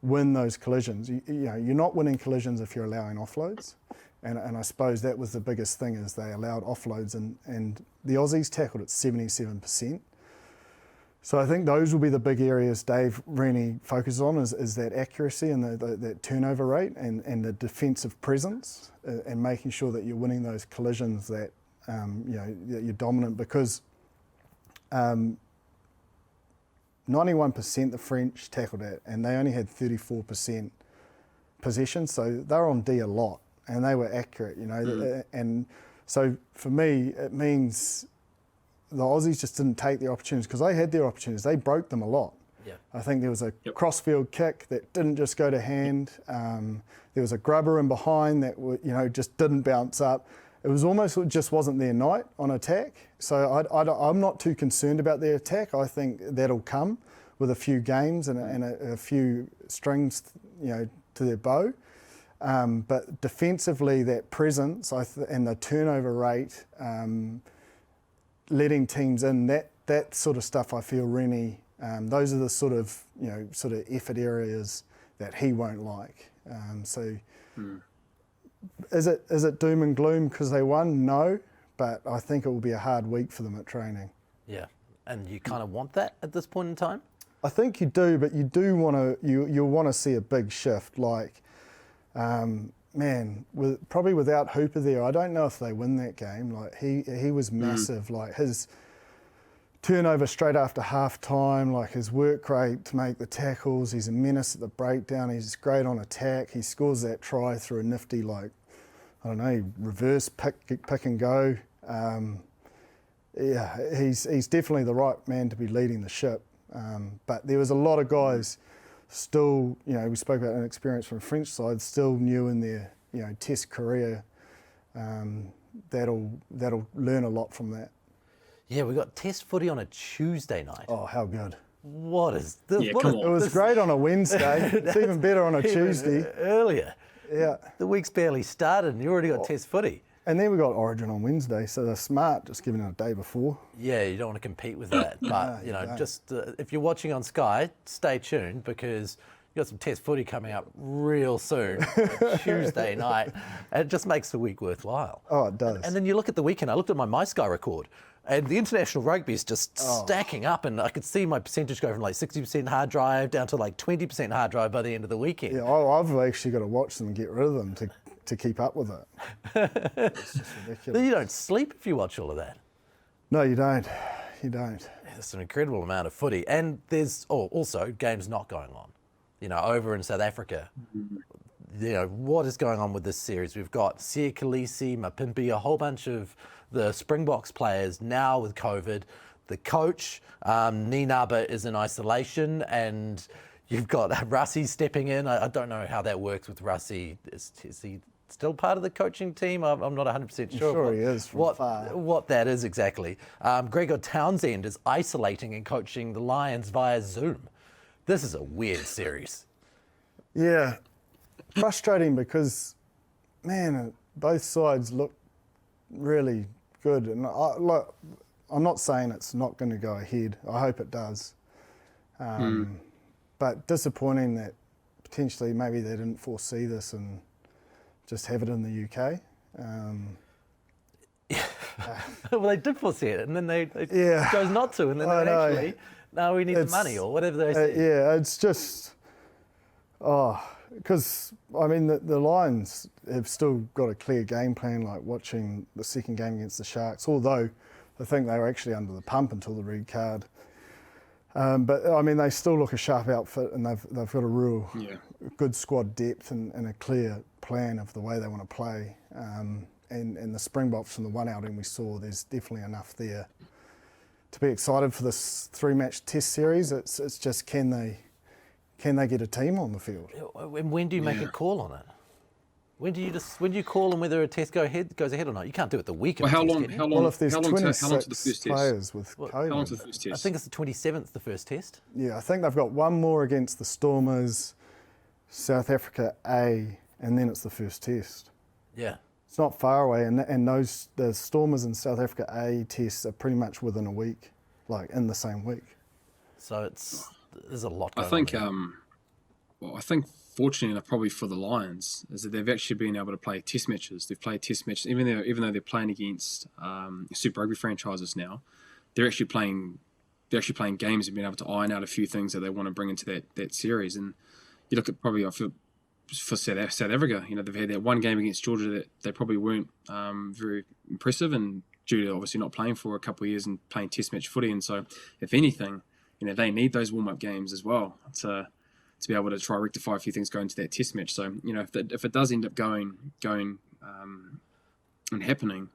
win those collisions. You're not winning collisions if you're allowing offloads. And I suppose that was the biggest thing, is they allowed offloads, and the Aussies tackled at 77%. So I think those will be the big areas Dave Rennie focuses on, is that accuracy and that turnover rate and the defensive presence, and making sure that you're winning those collisions, that that you're dominant, because 91% the French tackled at, and they only had 34% possession, so they were on D a lot, and they were accurate, and so for me it means the Aussies just didn't take the opportunities, because they had their opportunities. They broke them a lot. Yeah. I think there was a crossfield kick that didn't just go to hand. There was a grubber in behind that just didn't bounce up. It was almost, it just wasn't their night on attack. So I'm not too concerned about their attack. I think that'll come with a few games and a few strings, to their bow. But defensively, that presence and the turnover rate, letting teams in, that sort of stuff, I feel Rennie, those are the sort of effort areas that he won't like. Is it doom and gloom because they won? No, but I think it will be a hard week for them at training. Yeah, and you kind of want that at this point in time? I think you do, but you do want to. You'll want to see a big shift. Like, probably without Hooper there, I don't know if they win that game. Like he was massive. Like his turnover straight after half time, like his work rate to make the tackles. He's a menace at the breakdown. He's great on attack. He scores that try through a nifty, reverse pick and go. He's definitely the right man to be leading the ship. But there was a lot of guys still, we spoke about an experience from the French side, still new in their, test career. That'll learn a lot from that. Yeah, we got test footy on a Tuesday night. Oh, how good. What is this? Yeah, come on. It was great on a Wednesday. It's even better on a Tuesday. Earlier. Yeah. The week's barely started and you already got test footy. And then we got Origin on Wednesday, so they're smart just giving it a day before. Yeah, you don't want to compete with that. But, just if you're watching on Sky, stay tuned, because you've got some test footy coming up real soon, Tuesday night. And it just makes the week worthwhile. Oh, it does. And then you look at the weekend. I looked at my Sky record, and the international rugby is just stacking up, and I could see my percentage go from 60% hard drive down to 20% hard drive by the end of the weekend. Yeah, I've actually got to watch them and get rid of them to keep up with it. It's just ridiculous. You don't sleep if you watch all of that. No, you don't. You don't. There's an incredible amount of footy, and there's also games not going on. Over in South Africa. What is going on with this series? We've got Sia Khaleesi, Mapimpi, a whole bunch of the Springboks players now with COVID. The coach, Ninaba, is in isolation, and you've got Rassie stepping in. I don't know how that works with Rassie. Is he still part of the coaching team? I'm not 100% sure. I'm sure he is from far. What that is exactly. Gregor Townsend is isolating and coaching the Lions via Zoom. This is a weird series. Yeah. Frustrating because, both sides look really good. And I'm not saying it's not going to go ahead. I hope it does. But disappointing that potentially maybe they didn't foresee this and just have it in the UK. Well, they did foresee it, and then they chose not to, and then they actually, no, we need the money, or whatever they say. It's just, because, the Lions have still got a clear game plan, like watching the second game against the Sharks, although I think they were actually under the pump until the red card. But, they still look a sharp outfit, and they've got a real good squad depth and a clear plan of the way they want to play. And the Springboks from the one outing we saw, there's definitely enough there to be excited for this 3-match test series. It's just can they get a team on the field? And when do you make a call on it? When do you call on whether a test goes ahead or not? You can't do it the week. Well, how long? Well, if there's 26 how long's the first players with COVID, how long's the first test? I think it's the 27th, the first test. Yeah, I think they've got one more against the Stormers, South Africa A, and then it's the first test. Yeah. It's not far away, and the Stormers and South Africa A tests are pretty much within a week, like in the same week. So there's a lot going I think, on. I think fortunately enough, probably for the Lions, is that they've actually been able to play test matches. They've played test matches, even though they're playing against Super Rugby franchises now. They're actually playing games and being able to iron out a few things that they want to bring into that series. And you look at probably for South Africa, they've had that one game against Georgia that they probably weren't very impressive, and due to obviously not playing for a couple of years and playing test match footy. And so, if anything, they need those warm up games as well to be able to try to rectify a few things going to that test match. So, if it does end up going and happening,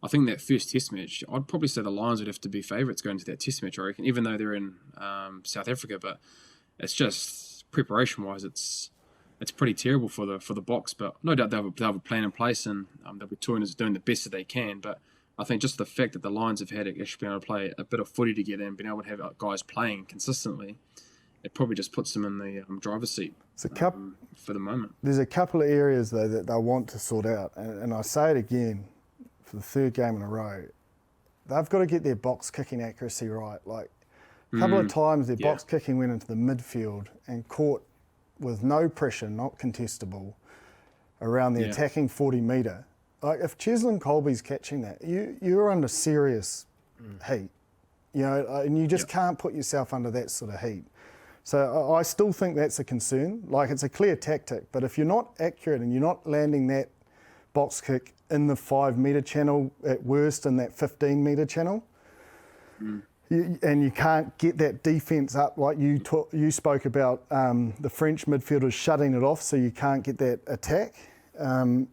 I think that first test match, I'd probably say the Lions would have to be favourites going to that test match, I reckon, even though they're in South Africa. But it's just preparation-wise, it's pretty terrible for the Boks. But no doubt they'll have a plan in place, and they'll be doing the best that they can. But I think just the fact that the Lions have had actually been able to play a bit of footy together and been able to have guys playing consistently, it probably just puts them in the driver's seat for the moment. There's a couple of areas, though, that they'll want to sort out. And I say it again, for the third game in a row, they've got to get their box kicking accuracy right. Like, a couple of times their box kicking went into the midfield and caught with no pressure, not contestable, around the attacking 40 metre. Like, if Cheslin Colby's catching that, you're under serious heat, and you just can't put yourself under that sort of heat. So I still think that's a concern. Like, it's a clear tactic, but if you're not accurate and you're not landing that box kick in the 5 metre channel, at worst in that 15 metre channel, and you can't get that defence up, like you spoke about the French midfielders shutting it off so you can't get that attack,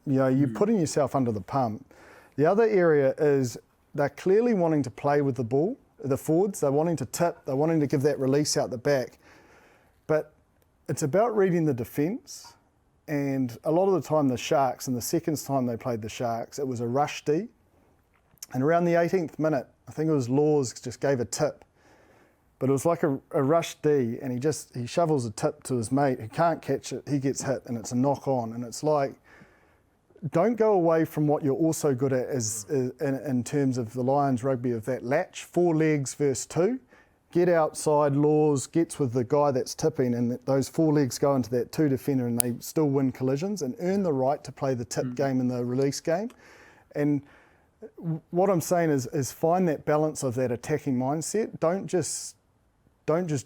you're putting yourself under the pump. The other area is they're clearly wanting to play with the ball, the forwards. They're wanting to tip, they're wanting to give that release out the back. But it's about reading the defence, and a lot of the time the Sharks, and the second time they played the Sharks, it was a rush D. And around the 18th minute, I think it was Laws just gave a tip. But it was like a rush D, and he shovels a tip to his mate, who can't catch it, he gets hit, and it's a knock on. And it's like, don't go away from what you're also good at in terms of the Lions rugby, of that latch, 4 legs versus 2. Get outside, Laws gets with the guy that's tipping, and those 4 legs go into that 2 defender, and they still win collisions and earn the right to play the tip game and the release game. And what I'm saying is find that balance of that attacking mindset. Don't just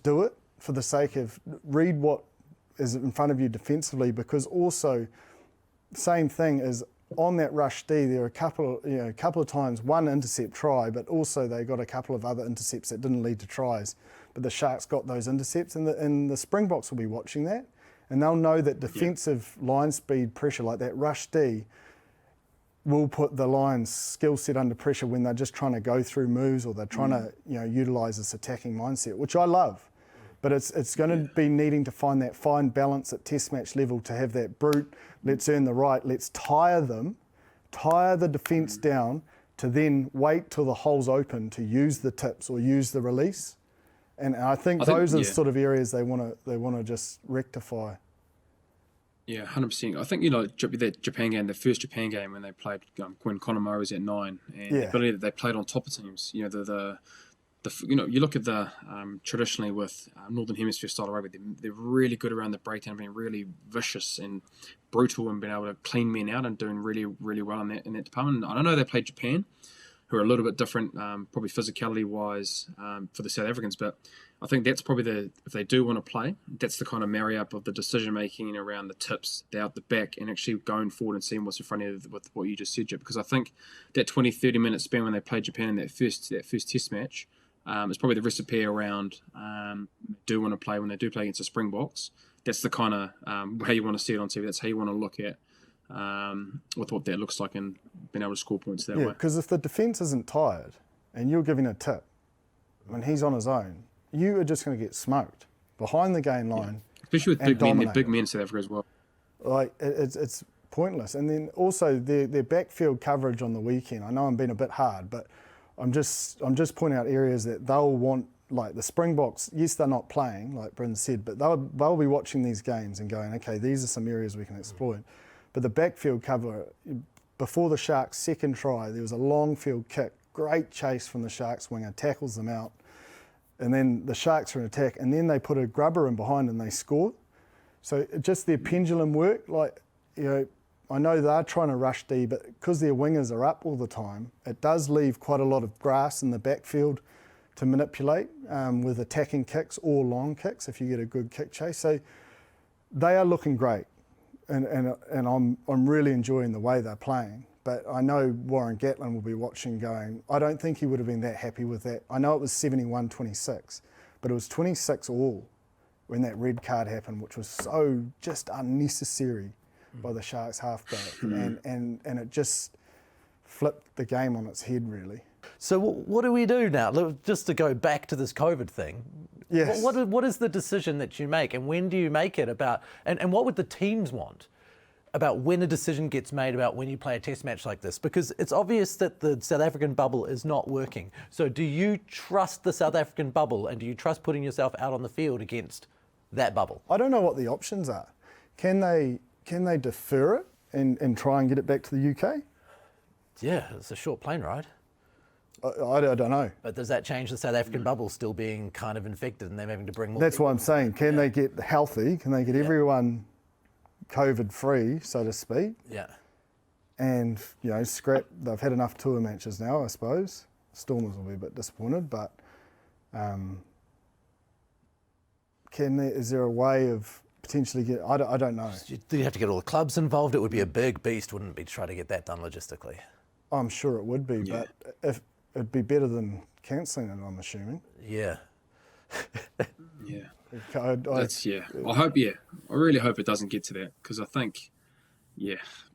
do it for the sake of read what is in front of you defensively, because also same thing is on that rush D, there are a couple of times, one intercept try, but also they got a couple of other intercepts that didn't lead to tries. But the Sharks got those intercepts, and the Springboks will be watching that, and they'll know that defensive line speed pressure like that rush D will put the Lions' skill set under pressure when they're just trying to go through moves, or they're trying to utilise this attacking mindset, which I love. But it's going to be needing to find that fine balance at test match level to have that brute, let's earn the right, let's tire the defence down, to then wait till the hole's open to use the tips or use the release. And I think those are the sort of areas they want to just rectify. Yeah, 100%. I think, that Japan game, the first Japan game when they played, when Conor Murray was at 9, and the ability that they played on top of teams, you look at the traditionally with Northern Hemisphere style rugby, they're really good around the breakdown, being really vicious and brutal, and being able to clean men out and doing really, really well in that department. I know they played Japan, who are a little bit different, probably physicality wise for the South Africans, but I think that's probably if they do want to play, that's the kind of marry up of the decision making around the tips, the out the back, and actually going forward and seeing what's in front of you with what you just said, Jip. Because I think that 20-30 minute span when they played Japan in that first test match, it's probably the recipe around do want to play when they do play against the Springboks. That's the kind of how you want to see it on TV. That's how you want to look at with what that looks like and being able to score points that way. Yeah, because if the defence isn't tired and you're giving a tip when he's on his own, you are just going to get smoked behind the gain line. Yeah. Especially with big men in South Africa as well. Like, it's pointless. And then also their backfield coverage on the weekend. I know I'm being a bit hard, but I'm just pointing out areas that they'll want like the Springboks, yes, they're not playing, like Bryn said, but they'll be watching these games and going, okay, these are some areas we can exploit. But the backfield cover, before the Sharks' second try, there was a long field kick, great chase from the Sharks winger, tackles them out, and then the Sharks are in attack, and then they put a grubber in behind and they scored. So just their pendulum work, like, you know, I know they're trying to rush D, but because their wingers are up all the time, it does leave quite a lot of grass in the backfield to manipulate with attacking kicks or long kicks if you get a good kick chase. So they are looking great, and I'm really enjoying the way they're playing. But I know Warren Gatlin will be watching going, I don't think he would have been that happy with that. I know it was 71-26, but it was 26 all when that red card happened, which was so just unnecessary by the Sharks halfback. And it just flipped the game on its head, really. So what do we do now? Just to go back to this COVID thing. Yes. What is the decision that you make, and when do you make it about, and what would the teams want about when a decision gets made about when you play a test match like this? Because it's obvious that the South African bubble is not working. So do you trust the South African bubble, and do you trust putting yourself out on the field against that bubble? I don't know what the options are. Can they defer it and try and get it back to the UK? Yeah, it's a short plane ride. I don't know. But does that change the South African bubble still being kind of infected and them having to bring more? That's what I'm saying. Can they get healthy? Can they get everyone COVID-free, so to speak? Yeah. And, you know, scrap. They've had enough tour matches now, I suppose. Stormers will be a bit disappointed, but is there a way of potentially get? I don't know. Do you have to get all the clubs involved? It would be a big beast, wouldn't it be, to try to get that done logistically? I'm sure it would be, but if it'd be better than cancelling it, I'm assuming. Yeah. Yeah. I hope. I really hope it doesn't get to that, because I think,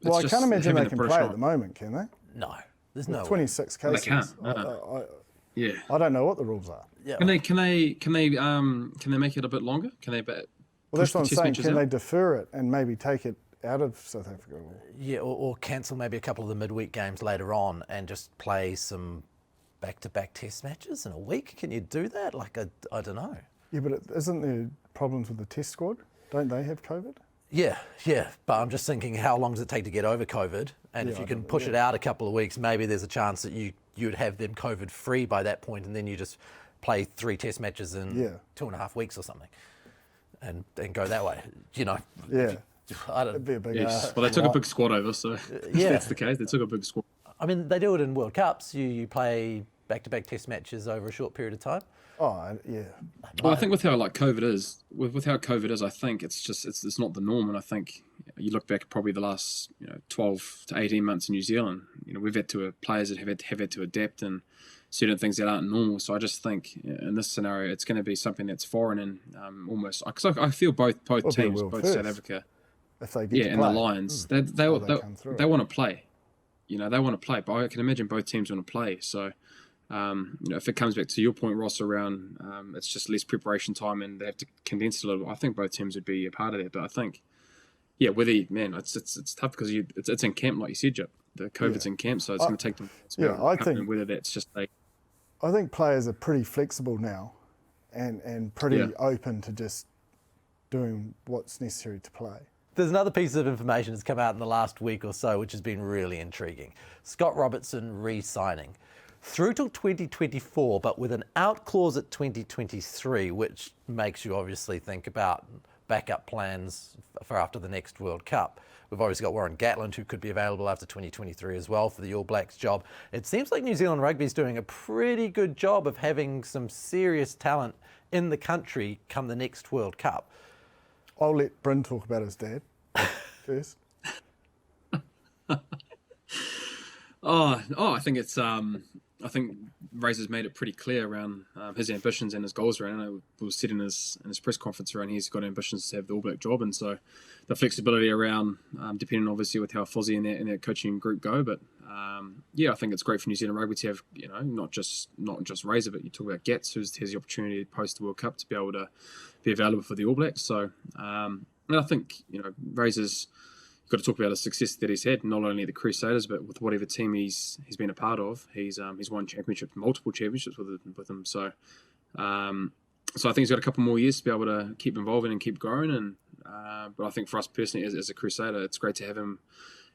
Well, I can't imagine they can play at the moment, can they? No, there's no 26 cases. They can't. I don't know what the rules are. Yeah. Can they make it a bit longer? Can they? Well, that's what I'm saying. Can they defer it and maybe take it out of South Africa? Yeah, or cancel maybe a couple of the midweek games later on and just play some back-to-back test matches in a week? Can you do that? Like, I don't know. Yeah, but isn't there problems with the test squad? Don't they have COVID? Yeah, but I'm just thinking, how long does it take to get over COVID? And if you can push it out a couple of weeks, maybe there's a chance that you'd have them COVID-free by that point, and then you just play 3 test matches in 2.5 weeks or something, and go that way. You know. Yeah. I don't. It'd be a big. Well, they took a big squad over, so if that's the case. They took a big squad. I mean, they do it in World Cups. You play back-to-back test matches over a short period of time. Oh, yeah. Well, I think with how COVID is, I think it's not the norm. And I think you look back probably the last 12 to 18 months in New Zealand. We've had players that have had to adapt and certain things that aren't normal. So I just think in this scenario, it's going to be something that's foreign and almost. Because I feel both teams, both South Africa, if they get to and play. the Lions, they want to play. They want to play. But I can imagine both teams want to play. So. If it comes back to your point, Ross, around it's just less preparation time and they have to condense it a little, I think both teams would be a part of that. But I think, it's tough because it's in camp, like you said, Jip. The COVID's in camp, so it's going to take them. I think whether that's just I think players are pretty flexible now, and pretty open to just doing what's necessary to play. There's another piece of information that's come out in the last week or so, which has been really intriguing. Scott Robertson re-signing through till 2024, but with an out clause at 2023, which makes you obviously think about backup plans for after the next World Cup. We've obviously got Warren Gatland, who could be available after 2023 as well for the All Blacks job. It seems like New Zealand Rugby is doing a pretty good job of having some serious talent in the country come the next World Cup. I'll let Bryn talk about his dad first. I think it's I think Razor's made it pretty clear around his ambitions and his goals around. I know it was said in his press conference around he's got ambitions to have the All Black job, and so the flexibility around depending obviously with how Fozzie and that coaching group go. But I think it's great for New Zealand Rugby to have not just Razor, but you talk about Gats, who has the opportunity post the World Cup to be able to be available for the All Blacks. So and I think Razor's got to talk about the success that he's had, not only at the Crusaders, but with whatever team he's been a part of. He's won multiple championships with them. So So I think he's got a couple more years to be able to keep evolving and keep growing. And but I think for us personally, as a Crusader, it's great to have him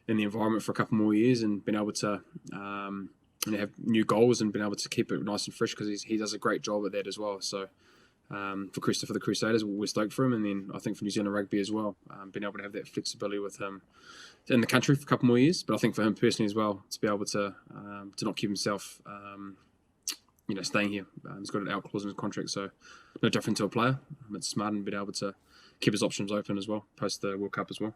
in the environment for a couple more years and being able to have new goals and being able to keep it nice and fresh, because he does a great job at that as well. So for the Crusaders, we're stoked for him, and then I think for New Zealand Rugby as well, being able to have that flexibility with him in the country for a couple more years. But I think for him personally as well, to be able to not keep himself staying here. He's got an out clause in his contract, so no different to a player. It's smart and being able to keep his options open as well post the World Cup as well.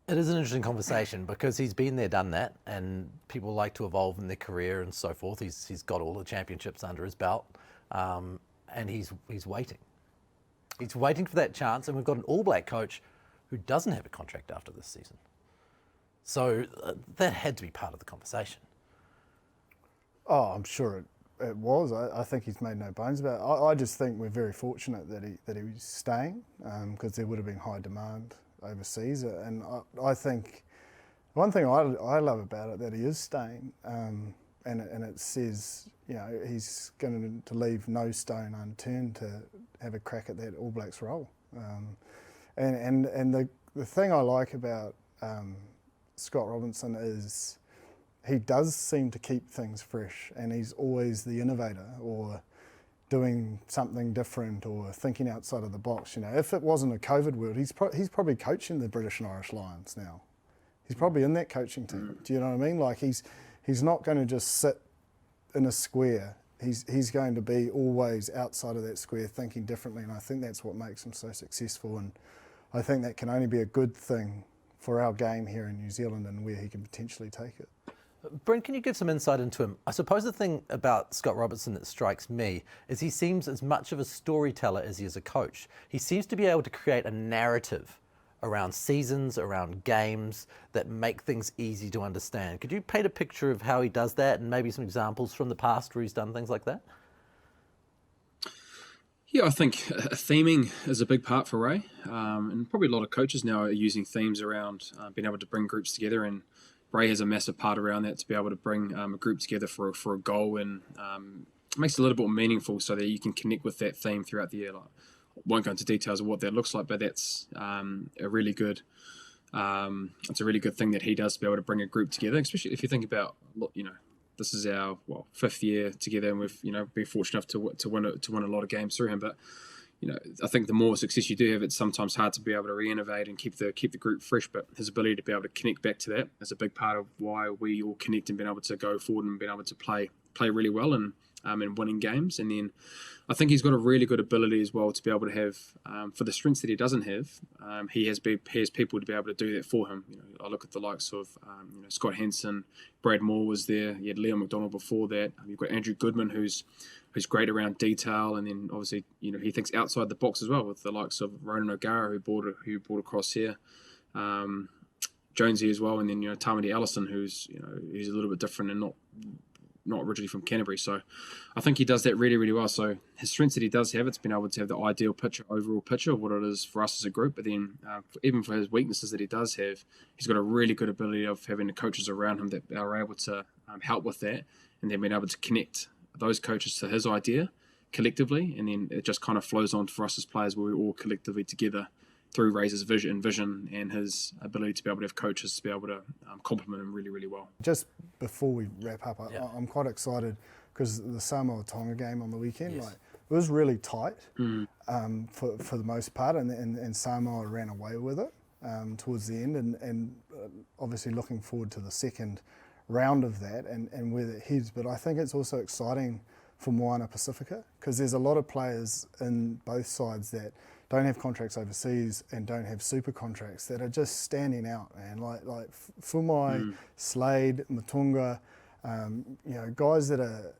It is an interesting conversation because he's been there, done that, and people like to evolve in their career and so forth. He's got all the championships under his belt, and he's waiting. He's waiting for that chance, and we've got an All Black coach who doesn't have a contract after this season. So that had to be part of the conversation. Oh, I'm sure it was. I think he's made no bones about it. I just think we're very fortunate that he was staying, because there would have been high demand overseas. And I think one thing I love about it, that he is staying, and it says, he's going to leave no stone unturned to have a crack at that All Blacks role. And the thing I like about Scott Robertson is he does seem to keep things fresh, and he's always the innovator or doing something different or thinking outside of the box. If it wasn't a COVID world, he's probably coaching the British and Irish Lions now. He's probably in that coaching team. Do you know what I mean? Like he's not going to just sit in a square. He's going to be always outside of that square, thinking differently, and I think that's what makes him so successful. And I think that can only be a good thing for our game here in New Zealand and where he can potentially take it. Brent, can you give some insight into him? I suppose the thing about Scott Robertson that strikes me is he seems as much of a storyteller as he is a coach. He seems to be able to create a narrative around seasons, around games that make things easy to understand. Could you paint a picture of how he does that and maybe some examples from the past where he's done things like that? Yeah, I think theming is a big part for Ray, and probably a lot of coaches now are using themes around being able to bring groups together, and Ray has a massive part around that, to be able to bring a group together for a goal, and it makes it a little bit more meaningful so that you can connect with that theme throughout the year. Like, won't go into details of what that looks like, but that's a really good thing that he does, to be able to bring a group together, especially if you think about, this is our 5th year together, and we've been fortunate enough to win a lot of games through him. But I think the more success you do have, it's sometimes hard to be able to re-innovate and keep the group fresh. But his ability to be able to connect back to that is a big part of why we all connect and being able to go forward and being able to play really well and winning games. And then I think he's got a really good ability as well to be able to have, for the strengths that he doesn't have, he has people to be able to do that for him. I look at the likes of Scott Hansen, Brad Moore was there. You had Leo McDonald before that. You've got Andrew Goodman, who's great around detail, and then obviously he thinks outside the box as well, with the likes of Ronan O'Gara who brought across here, Jonesy as well, and then Tamati Allison, who's he's a little bit different and not originally from Canterbury. So I think he does that really, really well. So his strengths that he does have, it's been able to have the overall picture of what it is for us as a group. But then even for his weaknesses that he does have, he's got a really good ability of having the coaches around him that are able to help with that, and then being able to connect those coaches to his idea collectively. And then it just kind of flows on for us as players, where we're all collectively together through Razor's vision and his ability to be able to have coaches to be able to complement him really, really well. Just before we wrap up, I'm quite excited because the Samoa-Tonga game on the weekend, Yes. it was really tight for the most part, and Samoa ran away with it towards the end, and obviously looking forward to the second round of that and where that heads. But I think it's also exciting for Moana Pacifica, because there's a lot of players in both sides that don't have contracts overseas and don't have super contracts that are just standing out, man. Like Fumai, Slade, Matunga, guys that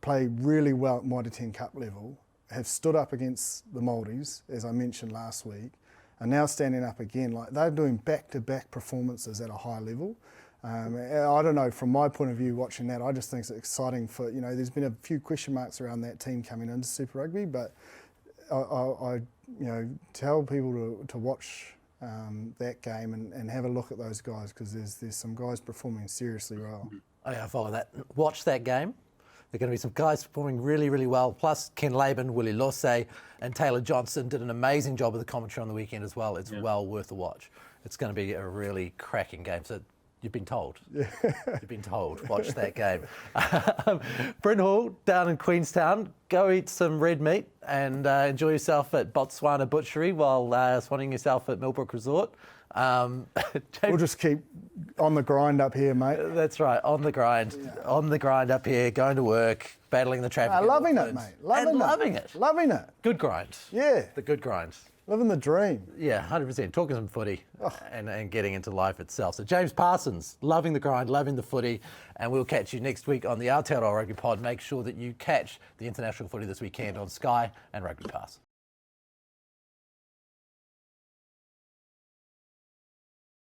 play really well at Mitre 10 Cup level, have stood up against the Māoris, as I mentioned last week, are now standing up again. Like, they're doing back-to-back performances at a high level. I don't know, from my point of view, watching that, I just think it's exciting for, there's been a few question marks around that team coming into Super Rugby, but I tell people to watch that game and have a look at those guys, because there's some guys performing seriously well. Oh yeah, I follow that. Watch that game. There are going to be some guys performing really, really well. Plus, Ken Laban, Willie Losse, and Taylor Johnson did an amazing job of the commentary on the weekend as well. It's well worth a watch. It's going to be a really cracking game. So you've been told. Yeah. You've been told. Watch that game. Bryn Hall down in Queenstown. Go eat some red meat and enjoy yourself at Botswana Butchery while swanning yourself at Millbrook Resort. We'll just keep on the grind up here, mate. That's right, on the grind. Yeah. On the grind up here, going to work, battling the traffic. Loving it, mate. Loving it. Loving it. Good grind. Yeah. The good grind. Living the dream. Yeah, 100%. Talking some footy and getting into life itself. So James Parsons, loving the grind, loving the footy, and we'll catch you next week on the Aotearoa Rugby Pod. Make sure that you catch the international footy this weekend on Sky and RugbyPass.